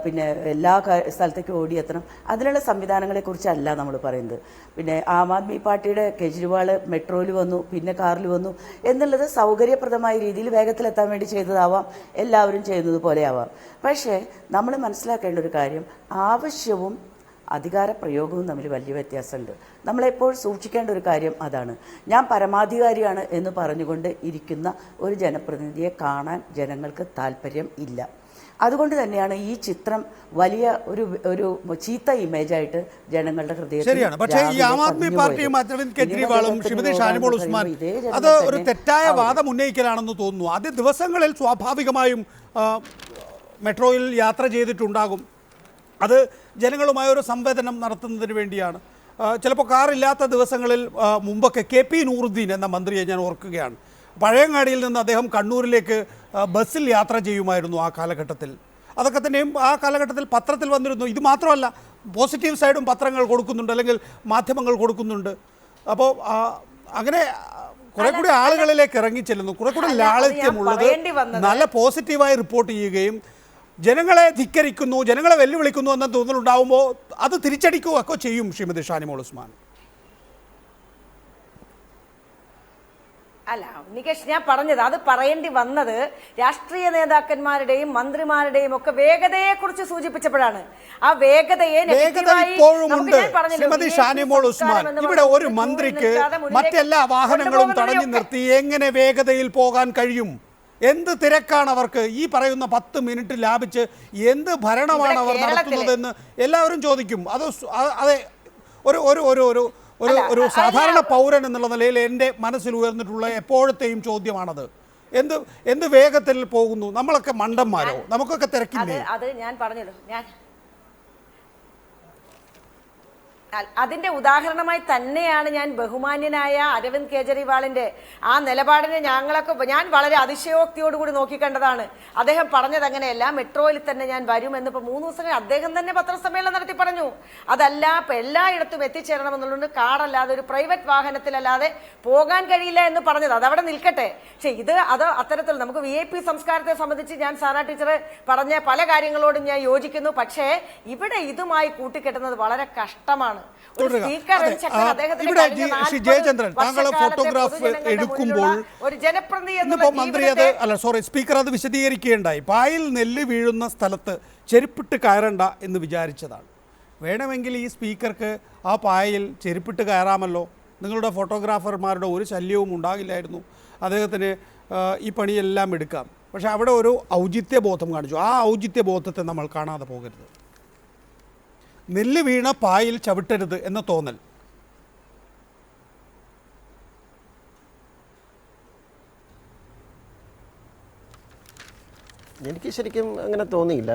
Speaker 8: പിന്നെ എല്ലാ സ്ഥലത്തേക്കും ഓടിയെത്തണം. അതിനുള്ള സംവിധാനങ്ങളെക്കുറിച്ചല്ല നമ്മൾ പറയുന്നത്. പിന്നെ ആം ആദ്മി പാർട്ടിയുടെ കേജ്രിവാൾ മെട്രോയിൽ വന്നു, പിന്നെ കാറിൽ വന്നു എന്നുള്ളത് സൗകര്യപ്രദമായ രീതിയിൽ വേഗത്തിലെത്താൻ വേണ്ടി ചെയ്തതാവാം, എല്ലാവരും ചെയ്യുന്നത് പോലെയാവാം. പക്ഷേ നമ്മൾ മനസ്സിലാക്കേണ്ട ഒരു കാര്യം, ആവശ്യവും അധികാര പ്രയോഗവും തമ്മിൽ വലിയ വ്യത്യാസമുണ്ട്. നമ്മളെപ്പോൾ സൂക്ഷിക്കേണ്ട ഒരു കാര്യം അതാണ്. ഞാൻ പരമാധികാരിയാണ് എന്ന് പറഞ്ഞുകൊണ്ട് ഇരിക്കുന്ന ഒരു ജനപ്രതിനിധിയെ കാണാൻ ജനങ്ങൾക്ക് താല്പര്യം ഇല്ല. അതുകൊണ്ട് തന്നെയാണ് ഈ ചിത്രം വലിയ ഒരു ചീത്ത ഇമേജായിട്ട് ജനങ്ങളുടെ ഹൃദയത്തിൽ.
Speaker 1: ശരിയാണ്. പക്ഷേ ഈ ആം ആദ്മി പാർട്ടിയും അരവിന്ദ് കെജ്രിവാളും ശ്രീമതി ഷാനിമോൾ ഉസ്മാൻ അത് ഒരു തെറ്റായ വാദം ഉന്നയിക്കലാണെന്ന് തോന്നുന്നു. ആദ്യ ദിവസങ്ങളിൽ സ്വാഭാവികമായും മെട്രോയിൽ യാത്ര ചെയ്തിട്ടുണ്ടാകും. അത് ജനങ്ങളുമായൊരു സംവേദനം നടത്തുന്നതിന് വേണ്ടിയാണ്. ചിലപ്പോൾ കാറില്ലാത്ത ദിവസങ്ങളിൽ മുമ്പൊക്കെ KP നൂറുദ്ദീൻ എന്ന മന്ത്രിയെ ഞാൻ ഓർക്കുകയാണ്. പഴയങ്ങാടിയിൽ നിന്ന് അദ്ദേഹം കണ്ണൂരിലേക്ക് ബസ്സിൽ യാത്ര ചെയ്യുമായിരുന്നു ആ കാലഘട്ടത്തിൽ. അതൊക്കെ തന്നെയും ആ കാലഘട്ടത്തിൽ പത്രത്തിൽ വന്നിരുന്നു. ഇത് മാത്രമല്ല, പോസിറ്റീവ് സൈഡും പത്രങ്ങൾ കൊടുക്കുന്നുണ്ട്, അല്ലെങ്കിൽ മാധ്യമങ്ങൾ കൊടുക്കുന്നുണ്ട്. അപ്പോൾ അങ്ങനെ കുറെ കൂടി ആളുകളിലേക്ക് ഇറങ്ങിച്ചെല്ലുന്നു. കുറെ കൂടി ലാളിത്യമുള്ളത് നല്ല പോസിറ്റീവായി റിപ്പോർട്ട് ചെയ്യുകയും ജനങ്ങളെ ധിക്കരിക്കുന്നു, ജനങ്ങളെ വെല്ലുവിളിക്കുന്നു എന്ന തോന്നലുണ്ടാവുമ്പോൾ അത് തിരിച്ചടിക്കുകയൊക്കെ ചെയ്യും ശ്രീമതി ഷാനിമോൾ ഉസ്മാൻ.
Speaker 6: അല്ല നികേഷ്, ഞാൻ പറഞ്ഞത് അത് പറയേണ്ടി വന്നത് രാഷ്ട്രീയ നേതാക്കന്മാരുടെയും മന്ത്രിമാരുടെയും ഒക്കെ വേഗതയെക്കുറിച്ച് സൂചിപ്പിച്ചപ്പോഴാണ്. ആ വേഗതയെ
Speaker 1: ഇപ്പോഴുമുണ്ട് ശ്രീമതി ഷാനിമോൾ ഉസ്മാൻ. ഇവിടെ ഒരു മന്ത്രിക്ക് മറ്റെല്ലാ വാഹനങ്ങളും തടഞ്ഞു നിർത്തി എങ്ങനെ വേഗതയിൽ പോകാൻ കഴിയും? എന്ത് തിരക്കാണ് അവർക്ക്? ഈ പറയുന്ന 10 മിനിറ്റ് ലാഭിച്ച് എന്ത് ഭരണമാണ് അവർ നടത്തുന്നതെന്ന് എല്ലാവരും ചോദിക്കും. അത് അതെ, ഒരു സാധാരണ പൗരൻ എന്നുള്ള നിലയിൽ എൻ്റെ മനസ്സിൽ ഉയർന്നിട്ടുള്ള എപ്പോഴത്തെയും ചോദ്യമാണത്. എന്ത് വേഗത്തിൽ പോകുന്നു? നമ്മളൊക്കെ മണ്ടന്മാരോ? നമുക്കൊക്കെ തിരക്കില്ലേ?
Speaker 6: അത് ഞാൻ പറഞ്ഞല്ലോ. അതിന്റെ ഉദാഹരണമായി തന്നെയാണ് ഞാൻ ബഹുമാന്യനായ അരവിന്ദ് കെജ്രിവാളിന്റെ ആ നിലപാടിനെ ഞാൻ വളരെ അതിശയോക്തിയോടുകൂടി നോക്കിക്കണ്ടതാണ്. അദ്ദേഹം പറഞ്ഞത് അങ്ങനെയല്ല, മെട്രോയിൽ തന്നെ ഞാൻ വരുമെന്ന് ഇപ്പോൾ 3 ദിവസം അദ്ദേഹം തന്നെ പത്രസമ്മേളനം നടത്തി പറഞ്ഞു. അതല്ല, ഇപ്പം എല്ലായിടത്തും എത്തിച്ചേരണമെന്നുള്ളത് കാറല്ലാതെ ഒരു പ്രൈവറ്റ് വാഹനത്തിലല്ലാതെ പോകാൻ കഴിയില്ല എന്ന് പറഞ്ഞത് അതവിടെ നിൽക്കട്ടെ. പക്ഷെ അത് അത്തരത്തിൽ നമുക്ക് VIP സംസ്കാരത്തെ സംബന്ധിച്ച് ഞാൻ സാറാ ടീച്ചർ പറഞ്ഞ പല കാര്യങ്ങളോടും ഞാൻ യോജിക്കുന്നു. പക്ഷേ ഇവിടെ ഇതുമായി കൂട്ടിക്കെട്ടുന്നത് വളരെ കഷ്ടമാണ്.
Speaker 1: ഇവിടെ ശ്രീ ജയചന്ദ്രൻ, താങ്കൾ ഫോട്ടോഗ്രാഫ് എടുക്കുമ്പോൾ മന്ത്രി സ്പീക്കർ അത് വിശദീകരിക്കുകയുണ്ടായി. പായിൽ നെല്ല് വീഴുന്ന സ്ഥലത്ത് ചെരുപ്പിട്ട് കയറണ്ട എന്ന് വിചാരിച്ചതാണ്. വേണമെങ്കിൽ ഈ സ്പീക്കർക്ക് ആ പായയിൽ ചെരുപ്പിട്ട് കയറാമല്ലോ. നിങ്ങളുടെ ഫോട്ടോഗ്രാഫർമാരുടെ ഒരു ശല്യവും ഉണ്ടാകില്ലായിരുന്നു. അദ്ദേഹത്തിന് ഈ പണിയെല്ലാം എടുക്കാം. പക്ഷെ അവിടെ ഒരു ഔചിത്യബോധം കാണിച്ചു. ആ ഔചിത്യബോധത്തെ നമ്മൾ കാണാതെ പോകരുത്. നെല്ല് വീണ പായിൽ ചവിട്ടരുത് എന്ന തോന്നൽ.
Speaker 7: എനിക്ക് ശരിക്കും അങ്ങനെ തോന്നിയില്ല.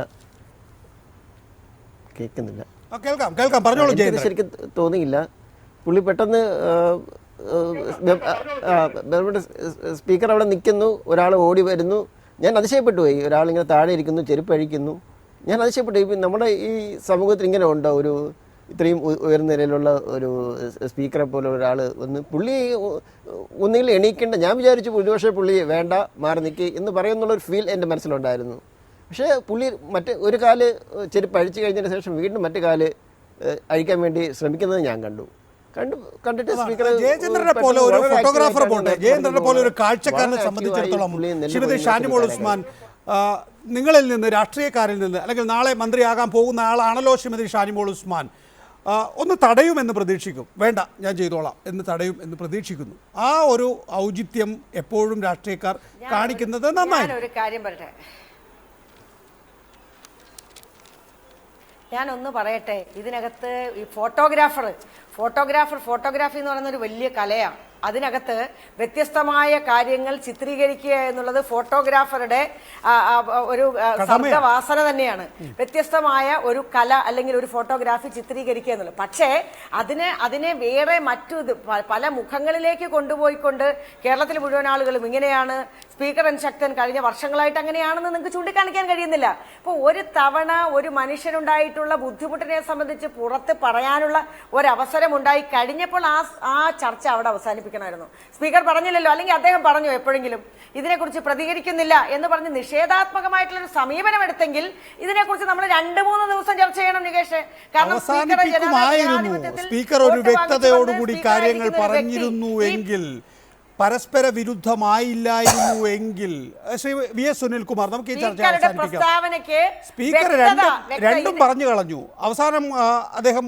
Speaker 7: കേൾക്കുന്നില്ല.
Speaker 1: കേൾക്കാം കേൾക്കാം, പറഞ്ഞോളൂ.
Speaker 7: ശരിക്കും തോന്നിയില്ല. പുള്ളി പെട്ടെന്ന് സ്പീക്കർ അവിടെ നിൽക്കുന്നു, ഒരാൾ ഓടി വരുന്നു. ഞാൻ അതിശയപ്പെട്ടു പോയി. ഒരാളിങ്ങനെ താഴെ ഇരിക്കുന്നു, ചെരുപ്പ് അഴിക്കുന്നു. ഞാൻ അതിശയപ്പെട്ടു. ഇപ്പം നമ്മുടെ ഈ സമൂഹത്തിൽ ഇങ്ങനെ ഉണ്ടോ ഒരു ഇത്രയും ഉയർന്ന നിലയിലുള്ള ഒരു സ്പീക്കറെ പോലെ ഒരാൾ വന്ന് പുള്ളി ഒന്നുകിൽ എണീക്കേണ്ട. ഞാൻ വിചാരിച്ചു ഒരുപക്ഷെ പുള്ളി വേണ്ട മാറി നിൽക്കി എന്ന് പറയുന്നുള്ളൊരു ഫീൽ എൻ്റെ മനസ്സിലുണ്ടായിരുന്നു. പക്ഷേ പുള്ളി മറ്റേ ഒരു കാല് ചെരുപ്പ് അഴിച്ചു കഴിഞ്ഞതിന് ശേഷം വീണ്ടും മറ്റു കാല് അഴിക്കാൻ വേണ്ടി ശ്രമിക്കുന്നത് ഞാൻ കണ്ടിട്ട് സ്പീക്കർ
Speaker 1: ജയചന്ദ്രനെ പോലെ ഒരു ഫോട്ടോഗ്രാഫർ പോട്ടെ, ജയചന്ദ്രനെ പോലെ ഒരു കാഴ്ചക്കാരനെ സംബന്ധിച്ചിടത്തോളം ശ്രീമതി ഷാനിമോൾ ഉസ്മാൻ, നിങ്ങളിൽ നിന്ന്, രാഷ്ട്രീയക്കാരിൽ നിന്ന്, അല്ലെങ്കിൽ നാളെ മന്ത്രിയാകാൻ പോകുന്ന ആളാണല്ലോ ശ്രീമതി ഷാനിമോൾ ഉസ്മാൻ, ഒന്ന് തടയുമെന്ന് പ്രതീക്ഷിക്കും. വേണ്ട ഞാൻ ചെയ്തോളാം എന്ന് തടയും എന്ന് പ്രതീക്ഷിക്കുന്നു. ആ ഒരു ഔചിത്യം എപ്പോഴും രാഷ്ട്രീയക്കാർ കാണിക്കുന്നത് നന്നായി.
Speaker 6: ഒരു കാര്യം പറയട്ടെ, ഞാനൊന്ന് പറയട്ടെ. ഇതിനകത്ത് ഈ ഫോട്ടോഗ്രാഫി എന്ന് പറയുന്ന ഒരു വലിയ കലയാണ്. അതിനകത്ത് വ്യത്യസ്തമായ കാര്യങ്ങൾ ചിത്രീകരിക്കുക എന്നുള്ളത് ഫോട്ടോഗ്രാഫറുടെ ഒരു സർഗവാസന തന്നെയാണ്. വ്യത്യസ്തമായ ഒരു കല അല്ലെങ്കിൽ ഒരു ഫോട്ടോഗ്രാഫി ചിത്രീകരിക്കുക എന്നുള്ളത്. പക്ഷേ അതിനെ വേറെ പല മുഖങ്ങളിലേക്ക് കൊണ്ടുപോയിക്കൊണ്ട് കേരളത്തിൽ മുഴുവൻ ആളുകളും ഇങ്ങനെയാണ്, സ്പീക്കർ എൻ ശക്തൻ കഴിഞ്ഞ വർഷങ്ങളായിട്ട് അങ്ങനെയാണെന്ന് നിങ്ങൾക്ക് ചൂണ്ടിക്കാണിക്കാൻ കഴിയുന്നില്ല. ഇപ്പോൾ ഒരു തവണ ഒരു മനുഷ്യനുണ്ടായിട്ടുള്ള ബുദ്ധിമുട്ടിനെ സംബന്ധിച്ച് പുറത്ത് പറയാനുള്ള ഒരവസരം ഉണ്ടായി കഴിഞ്ഞപ്പോൾ ആ ചർച്ച അവിടെ അവസാനിപ്പിക്കണമായിരുന്നു. സ്പീക്കർ പറഞ്ഞില്ലല്ലോ, അല്ലെങ്കിൽ അദ്ദേഹം പറഞ്ഞു എപ്പോഴെങ്കിലും ഇതിനെക്കുറിച്ച് പ്രതികരിക്കുന്നില്ല എന്ന് പറഞ്ഞ് നിഷേധാത്മകമായിട്ടുള്ള ഒരു സമീപനം എടുത്തെങ്കിൽ ഇതിനെക്കുറിച്ച് നമ്മൾ 2-3 ദിവസം ചർച്ച ചെയ്യണം നികേഷ്. കാരണം
Speaker 1: സ്പീക്കർ ഒരു വ്യക്തതയോടുകൂടി കാര്യങ്ങൾ പറഞ്ഞിരുന്നു എങ്കിൽ, പരസ്പര വിരുദ്ധമായില്ലായിരുന്നു എങ്കിൽ, ശ്രീ വി എസ് സുനിൽകുമാർ, നമുക്ക് ഈ ചർച്ച അവസാനിപ്പിക്കാം. സ്പീക്കർ രണ്ടും പറഞ്ഞു കളഞ്ഞു. അവസാനം അദ്ദേഹം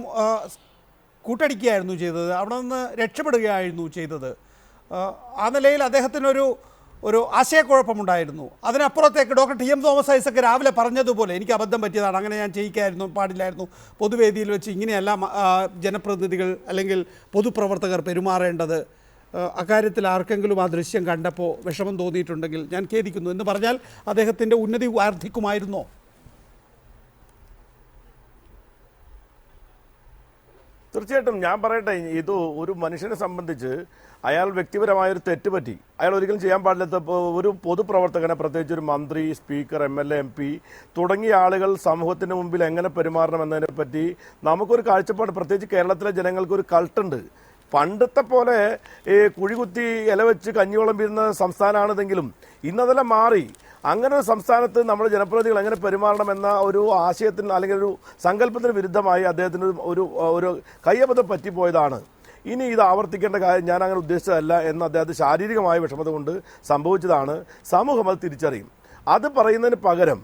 Speaker 1: കൂട്ടടിക്കുകയായിരുന്നു ചെയ്തത്, അവിടെ നിന്ന് രക്ഷപ്പെടുകയായിരുന്നു ചെയ്തത്. ആ നിലയിൽ അദ്ദേഹത്തിനൊരു ആശയക്കുഴപ്പമുണ്ടായിരുന്നു. അതിനപ്പുറത്തേക്ക് doctor T M Thomas Isaac രാവിലെ പറഞ്ഞതുപോലെ എനിക്ക് അബദ്ധം പറ്റിയതാണ്, അങ്ങനെ ഞാൻ ചെയ്യിക്കായിരുന്നു പാടില്ലായിരുന്നു, പൊതുവേദിയിൽ വെച്ച് ഇങ്ങനെയല്ല ജനപ്രതിനിധികൾ അല്ലെങ്കിൽ പൊതുപ്രവർത്തകർ പെരുമാറേണ്ടത്, അക്കാര്യത്തിൽ ആർക്കെങ്കിലും ആ ദൃശ്യം കണ്ടപ്പോൾ വിഷമം തോന്നിയിട്ടുണ്ടെങ്കിൽ ഞാൻ ഖേദിക്കുന്നു എന്ന് പറഞ്ഞാൽ അദ്ദേഹത്തിൻ്റെ ഉന്നതി വർദ്ധിക്കുമായിരുന്നോ?
Speaker 10: തീർച്ചയായിട്ടും ഞാൻ പറയട്ടെ, ഇത് ഒരു മനുഷ്യനെ സംബന്ധിച്ച് അയാൾ വ്യക്തിപരമായൊരു തെറ്റ് പറ്റി, അയാൾ ഒരിക്കലും ചെയ്യാൻ പാടില്ലാത്ത ഒരു പൊതുപ്രവർത്തകനെ, പ്രത്യേകിച്ച് ഒരു മന്ത്രി, സ്പീക്കർ, MLA, MP തുടങ്ങിയ ആളുകൾ സമൂഹത്തിന് മുമ്പിൽ എങ്ങനെ പെരുമാറണം എന്നതിനെ പറ്റി നമുക്കൊരു കാഴ്ചപ്പാട്, പ്രത്യേകിച്ച് കേരളത്തിലെ ജനങ്ങൾക്കൊരു കൾട്ടുണ്ട്. പണ്ടത്തെ പോലെ കുഴികുത്തി ഇല വെച്ച് കഞ്ഞിവെള്ളം വീഴുന്ന സംസ്ഥാനമാണിതെങ്കിലും ഇന്നതെല്ലാം മാറി. അങ്ങനെ ഒരു സംസ്ഥാനത്ത് നമ്മൾ ജനപ്രതിനിധികൾ എങ്ങനെ പെരുമാറണമെന്ന ഒരു ആശയത്തിന് അല്ലെങ്കിൽ ഒരു സങ്കല്പത്തിന് വിരുദ്ധമായി അദ്ദേഹത്തിന് ഒരു കയ്യബദ്ധം പറ്റിപ്പോയതാണ്. ഇനി ഇത് ആവർത്തിക്കേണ്ട കാര്യം ഞാൻ അങ്ങനെ ഉദ്ദേശിച്ചതല്ല എന്ന് അദ്ദേഹത്തെ ശാരീരികമായ വിഷമത കൊണ്ട് സംഭവിച്ചതാണ്. സമൂഹം അത് തിരിച്ചറിയും. അത് പറയുന്നതിന് പകരം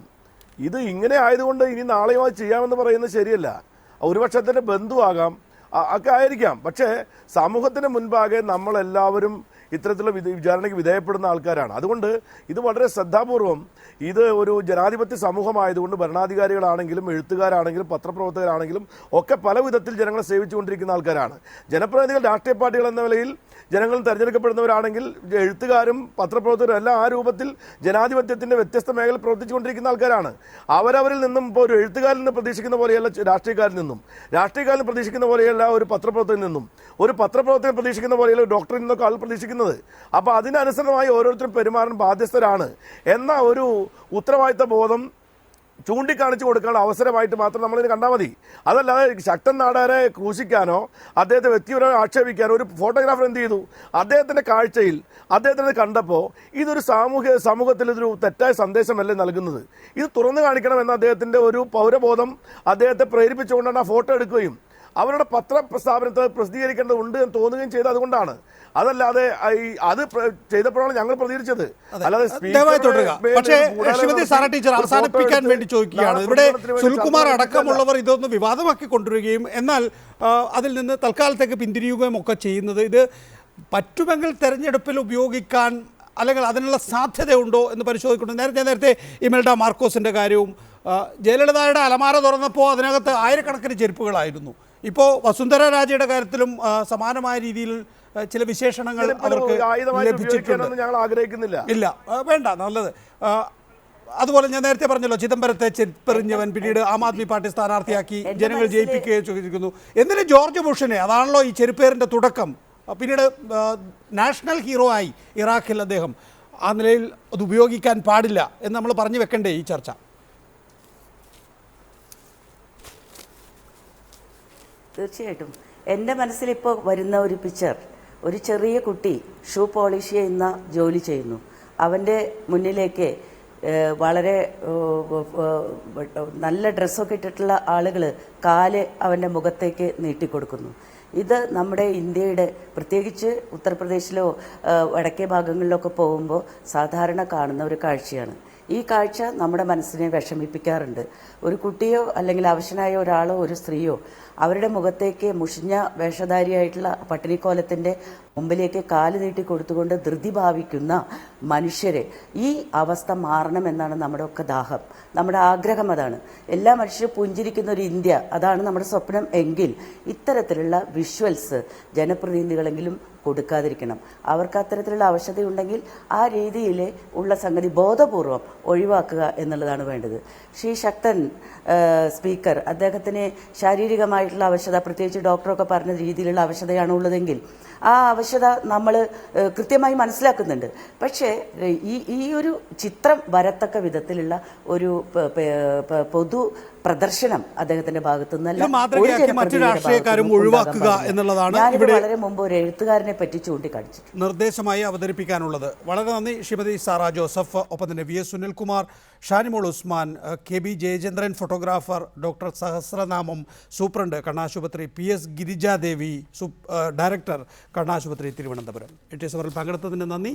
Speaker 10: ഇത് ഇങ്ങനെ ആയതുകൊണ്ട് ഇനി നാളെയോ അത് ചെയ്യാമെന്ന് പറയുന്നത് ശരിയല്ല. ഒരു പക്ഷത്തിൻ്റെ ബന്ധുവാകാം, ഒക്കെ ആയിരിക്കാം. പക്ഷേ സമൂഹത്തിന് മുൻപാകെ നമ്മളെല്ലാവരും ഇത്തരത്തിലുള്ള വിചാരണയ്ക്ക് വിധേയപ്പെടുന്ന ആൾക്കാരാണ്. അതുകൊണ്ട് ഇത് വളരെ ശ്രദ്ധാപൂർവം, ഇത് ഒരു ജനാധിപത്യ സമൂഹമായതുകൊണ്ട് ഭരണാധികാരികളാണെങ്കിലും എഴുത്തുകാരാണെങ്കിലും പത്രപ്രവർത്തകരാണെങ്കിലും ഒക്കെ പല വിധത്തിൽ ജനങ്ങളെ സേവിച്ചുകൊണ്ടിരിക്കുന്ന ആൾക്കാരാണ്. ജനപ്രതിനിധികൾ, രാഷ്ട്രീയ പാർട്ടികൾ എന്ന നിലയിൽ ജനങ്ങൾ തിരഞ്ഞെടുക്കപ്പെടുന്നവരാണെങ്കിൽ എഴുത്തുകാരും പത്രപ്രവർത്തകരും എല്ലാം ആ രൂപത്തിൽ ജനാധിപത്യത്തിൻ്റെ വ്യത്യസ്ത മേഖലയിൽ പ്രവർത്തിച്ചുകൊണ്ടിരിക്കുന്ന ആൾക്കാരാണ്. അവരവരിൽ നിന്നും ഇപ്പോൾ ഒരു എഴുത്തുകാരിൽ നിന്ന് പ്രതീക്ഷിക്കുന്ന പോലെയല്ല രാഷ്ട്രീയക്കാരിൽ നിന്നും, രാഷ്ട്രീയക്കാരിൽ പ്രതീക്ഷിക്കുന്ന പോലെയല്ല ഒരു പത്രപ്രവർത്തകനിൽ നിന്നും, ഒരു പത്രപ്രവർത്തകൻ പ്രതീക്ഷിക്കുന്ന പോലെയല്ല ഒരു ഡോക്ടറിൽ നിന്നൊക്കെ ആൾ പ്രതീക്ഷിക്കുന്നത്. അപ്പോൾ അതിനനുസൃതമായി ഓരോരുത്തരും പെരുമാറാൻ ബാധ്യസ്ഥരാണ് എന്ന ഒരു ഉത്തരവാദിത്ത ബോധം ചൂണ്ടിക്കാണിച്ചു കൊടുക്കാനുള്ള അവസരമായിട്ട് മാത്രം നമ്മളിത് കണ്ടാൽ മതി. അതല്ലാതെ ശക്തൻ നാടാരെ ക്രൂശിക്കാനോ അദ്ദേഹത്തെ വ്യക്തിപരമായി ആക്ഷേപിക്കാനോ ഒരു ഫോട്ടോഗ്രാഫർ എന്ത് ചെയ്തു? അദ്ദേഹത്തിൻ്റെ കാഴ്ചയിൽ അദ്ദേഹത്തിനെ കണ്ടപ്പോൾ ഇതൊരു സമൂഹത്തിൽ ഇതൊരു തെറ്റായ സന്ദേശമല്ലേ നൽകുന്നത്, ഇത് തുറന്നു കാണിക്കണമെന്ന അദ്ദേഹത്തിൻ്റെ ഒരു പൗരബോധം അദ്ദേഹത്തെ പ്രേരിപ്പിച്ചുകൊണ്ടാണ് ആ ഫോട്ടോ എടുക്കുകയും അവരുടെ പത്രസ്ഥാപനത്തെ പ്രസിദ്ധീകരിക്കേണ്ടതുണ്ട് എന്ന് തോന്നുകയും ചെയ്തത് അതുകൊണ്ടാണ്. അതല്ലാതെ അത് ചെയ്തപ്പോഴാണ് ഞങ്ങൾ പ്രതികരിച്ചത്. അല്ലാതെ
Speaker 1: പക്ഷേ ശ്രീമതി സാറ ടീച്ചർ അവസാനിപ്പിക്കാൻ വേണ്ടി ചോദിക്കുകയാണ്. ഇവിടെ സുനിൽകുമാർ അടക്കമുള്ളവർ ഇതൊന്ന് വിവാദമാക്കി കൊണ്ടുവരികയും എന്നാൽ അതിൽ നിന്ന് തൽക്കാലത്തേക്ക് പിന്തിരിയുകയും ഒക്കെ ചെയ്യുന്നത് ഇത് പറ്റുമെങ്കിൽ തെരഞ്ഞെടുപ്പിൽ ഉപയോഗിക്കാൻ അല്ലെങ്കിൽ അതിനുള്ള സാധ്യതയുണ്ടോ എന്ന് പരിശോധിക്കുന്നു. നേരത്തെ ഇമൽഡ മാർക്കോസിൻ്റെ കാര്യവും ജയലളിതയുടെ അലമാര തുറന്നപ്പോൾ അതിനകത്ത് ആയിരക്കണക്കിന് ചെരുപ്പുകളായിരുന്നു. ഇപ്പോൾ വസുന്ധര രാജയുടെ കാര്യത്തിലും സമാനമായ രീതിയിൽ ചില വിശേഷണങ്ങൾ അവർക്ക് ലഭിച്ചിട്ടുണ്ട്.
Speaker 10: ഞങ്ങൾ ആഗ്രഹിക്കുന്നില്ല.
Speaker 1: ഇല്ല, വേണ്ട, നല്ലത്. അതുപോലെ ഞാൻ നേരത്തെ പറഞ്ഞല്ലോ, ചിദംബരത്തെ ചെരുപ്പെറിഞ്ഞവൻ പിന്നീട് ആം ആദ്മി പാർട്ടി സ്ഥാനാർത്ഥിയാക്കി ജനങ്ങൾ ജയിപ്പിക്കുകയും ചെയ്തിരിക്കുന്നു. എന്തിന് ജോർജ് ബുഷിനെ, അതാണല്ലോ ഈ ചെരുപ്പേറിൻ്റെ തുടക്കം, പിന്നീട് നാഷണൽ ഹീറോ ആയി ഇറാഖിൽ അദ്ദേഹം. ആ നിലയിൽ അത് ഉപയോഗിക്കാൻ പാടില്ല എന്ന് നമ്മൾ പറഞ്ഞു വെക്കണ്ടേ ഈ ചർച്ച?
Speaker 8: തീർച്ചയായിട്ടും എൻ്റെ മനസ്സിലിപ്പോൾ വരുന്ന ഒരു പിക്ചർ, ഒരു ചെറിയ കുട്ടി ഷൂ പോളിഷ് ചെയ്യുന്ന ജോലി ചെയ്യുന്നു. അവൻ്റെ മുന്നിലേക്ക് വളരെ നല്ല ഡ്രസ്സൊക്കെ ഇട്ടിട്ടുള്ള ആളുകൾ കാല് അവൻ്റെ മുഖത്തേക്ക് നീട്ടിക്കൊടുക്കുന്നു. ഇത് നമ്മുടെ ഇന്ത്യയുടെ, പ്രത്യേകിച്ച് ഉത്തർപ്രദേശിലോ വടക്കേ ഭാഗങ്ങളിലൊക്കെ പോകുമ്പോൾ സാധാരണ കാണുന്ന ഒരു കാഴ്ചയാണ്. ഈ കാഴ്ച നമ്മുടെ മനസ്സിനെ വിഷമിപ്പിക്കാറുണ്ട്. ഒരു കുട്ടിയോ അല്ലെങ്കിൽ അവശനായ ഒരാളോ ഒരു സ്ത്രീയോ അവരുടെ മുഖത്തേക്ക് മുഷിഞ്ഞ വേഷധാരിയായിട്ടുള്ള പട്ടിണിക്കോലത്തിൻ്റെ മുമ്പിലേക്ക് കാല് നീട്ടി കൊടുത്തുകൊണ്ട് ധൃതി ഭാവിക്കുന്ന മനുഷ്യരെ, ഈ അവസ്ഥ മാറണമെന്നാണ് നമ്മുടെ ഒക്കെ ദാഹം, നമ്മുടെ ആഗ്രഹം. അതാണ് എല്ലാ മനുഷ്യരും പുഞ്ചിരിക്കുന്ന ഒരു ഇന്ത്യ, അതാണ് നമ്മുടെ സ്വപ്നം. എങ്കിൽ ഇത്തരത്തിലുള്ള വിഷ്വൽസ് ജനപ്രതിനിധികളെങ്കിലും കൊടുക്കാതിരിക്കണം. അവർക്ക് അത്തരത്തിലുള്ള അവശതയുണ്ടെങ്കിൽ ആ രീതിയിൽ ഉള്ള സംഗതി ബോധപൂർവം ഒഴിവാക്കുക എന്നുള്ളതാണ് വേണ്ടത്. ശ്രീ ശക്തൻ സ്പീക്കർ, അദ്ദേഹത്തിന് ശാരീരികമായിട്ടുള്ള അവശത, പ്രത്യേകിച്ച് ഡോക്ടറൊക്കെ പറഞ്ഞ രീതിയിലുള്ള അവശതയാണ് ഉള്ളതെങ്കിൽ ആ അവശത നമ്മൾ കൃത്യമായി മനസ്സിലാക്കുന്നുണ്ട്. പക്ഷേ ഈ ഒരു ചിത്രം വരത്തക്ക വിധത്തിലുള്ള ഒരു പൊതു പ്രദർശനം അദ്ദേഹത്തിന്റെ ഭാഗത്തു നിന്നല്ല, വളരെ മുമ്പ് ഒരു എഴുത്തുകാരനെ പറ്റി ചൂണ്ടിക്കാണിച്ചു
Speaker 1: നിർദ്ദേശമായി അവതരിപ്പിക്കാനുള്ളത്. വളരെ നന്ദി ശ്രീമതി സാറ ജോസഫ്. ഒപ്പം തന്നെ V S Sunilkumar, Shanimol Usman, K B Jayachandran photographer, doctor Sahasranamam superintendent കണ്ണാശുപത്രി, പി എസ് ഗിരിജാദേവി ഡയറക്ടർ കണ്ണാശുപത്രി തിരുവനന്തപുരം. 8 പങ്കെടുത്തതിന് നന്ദി.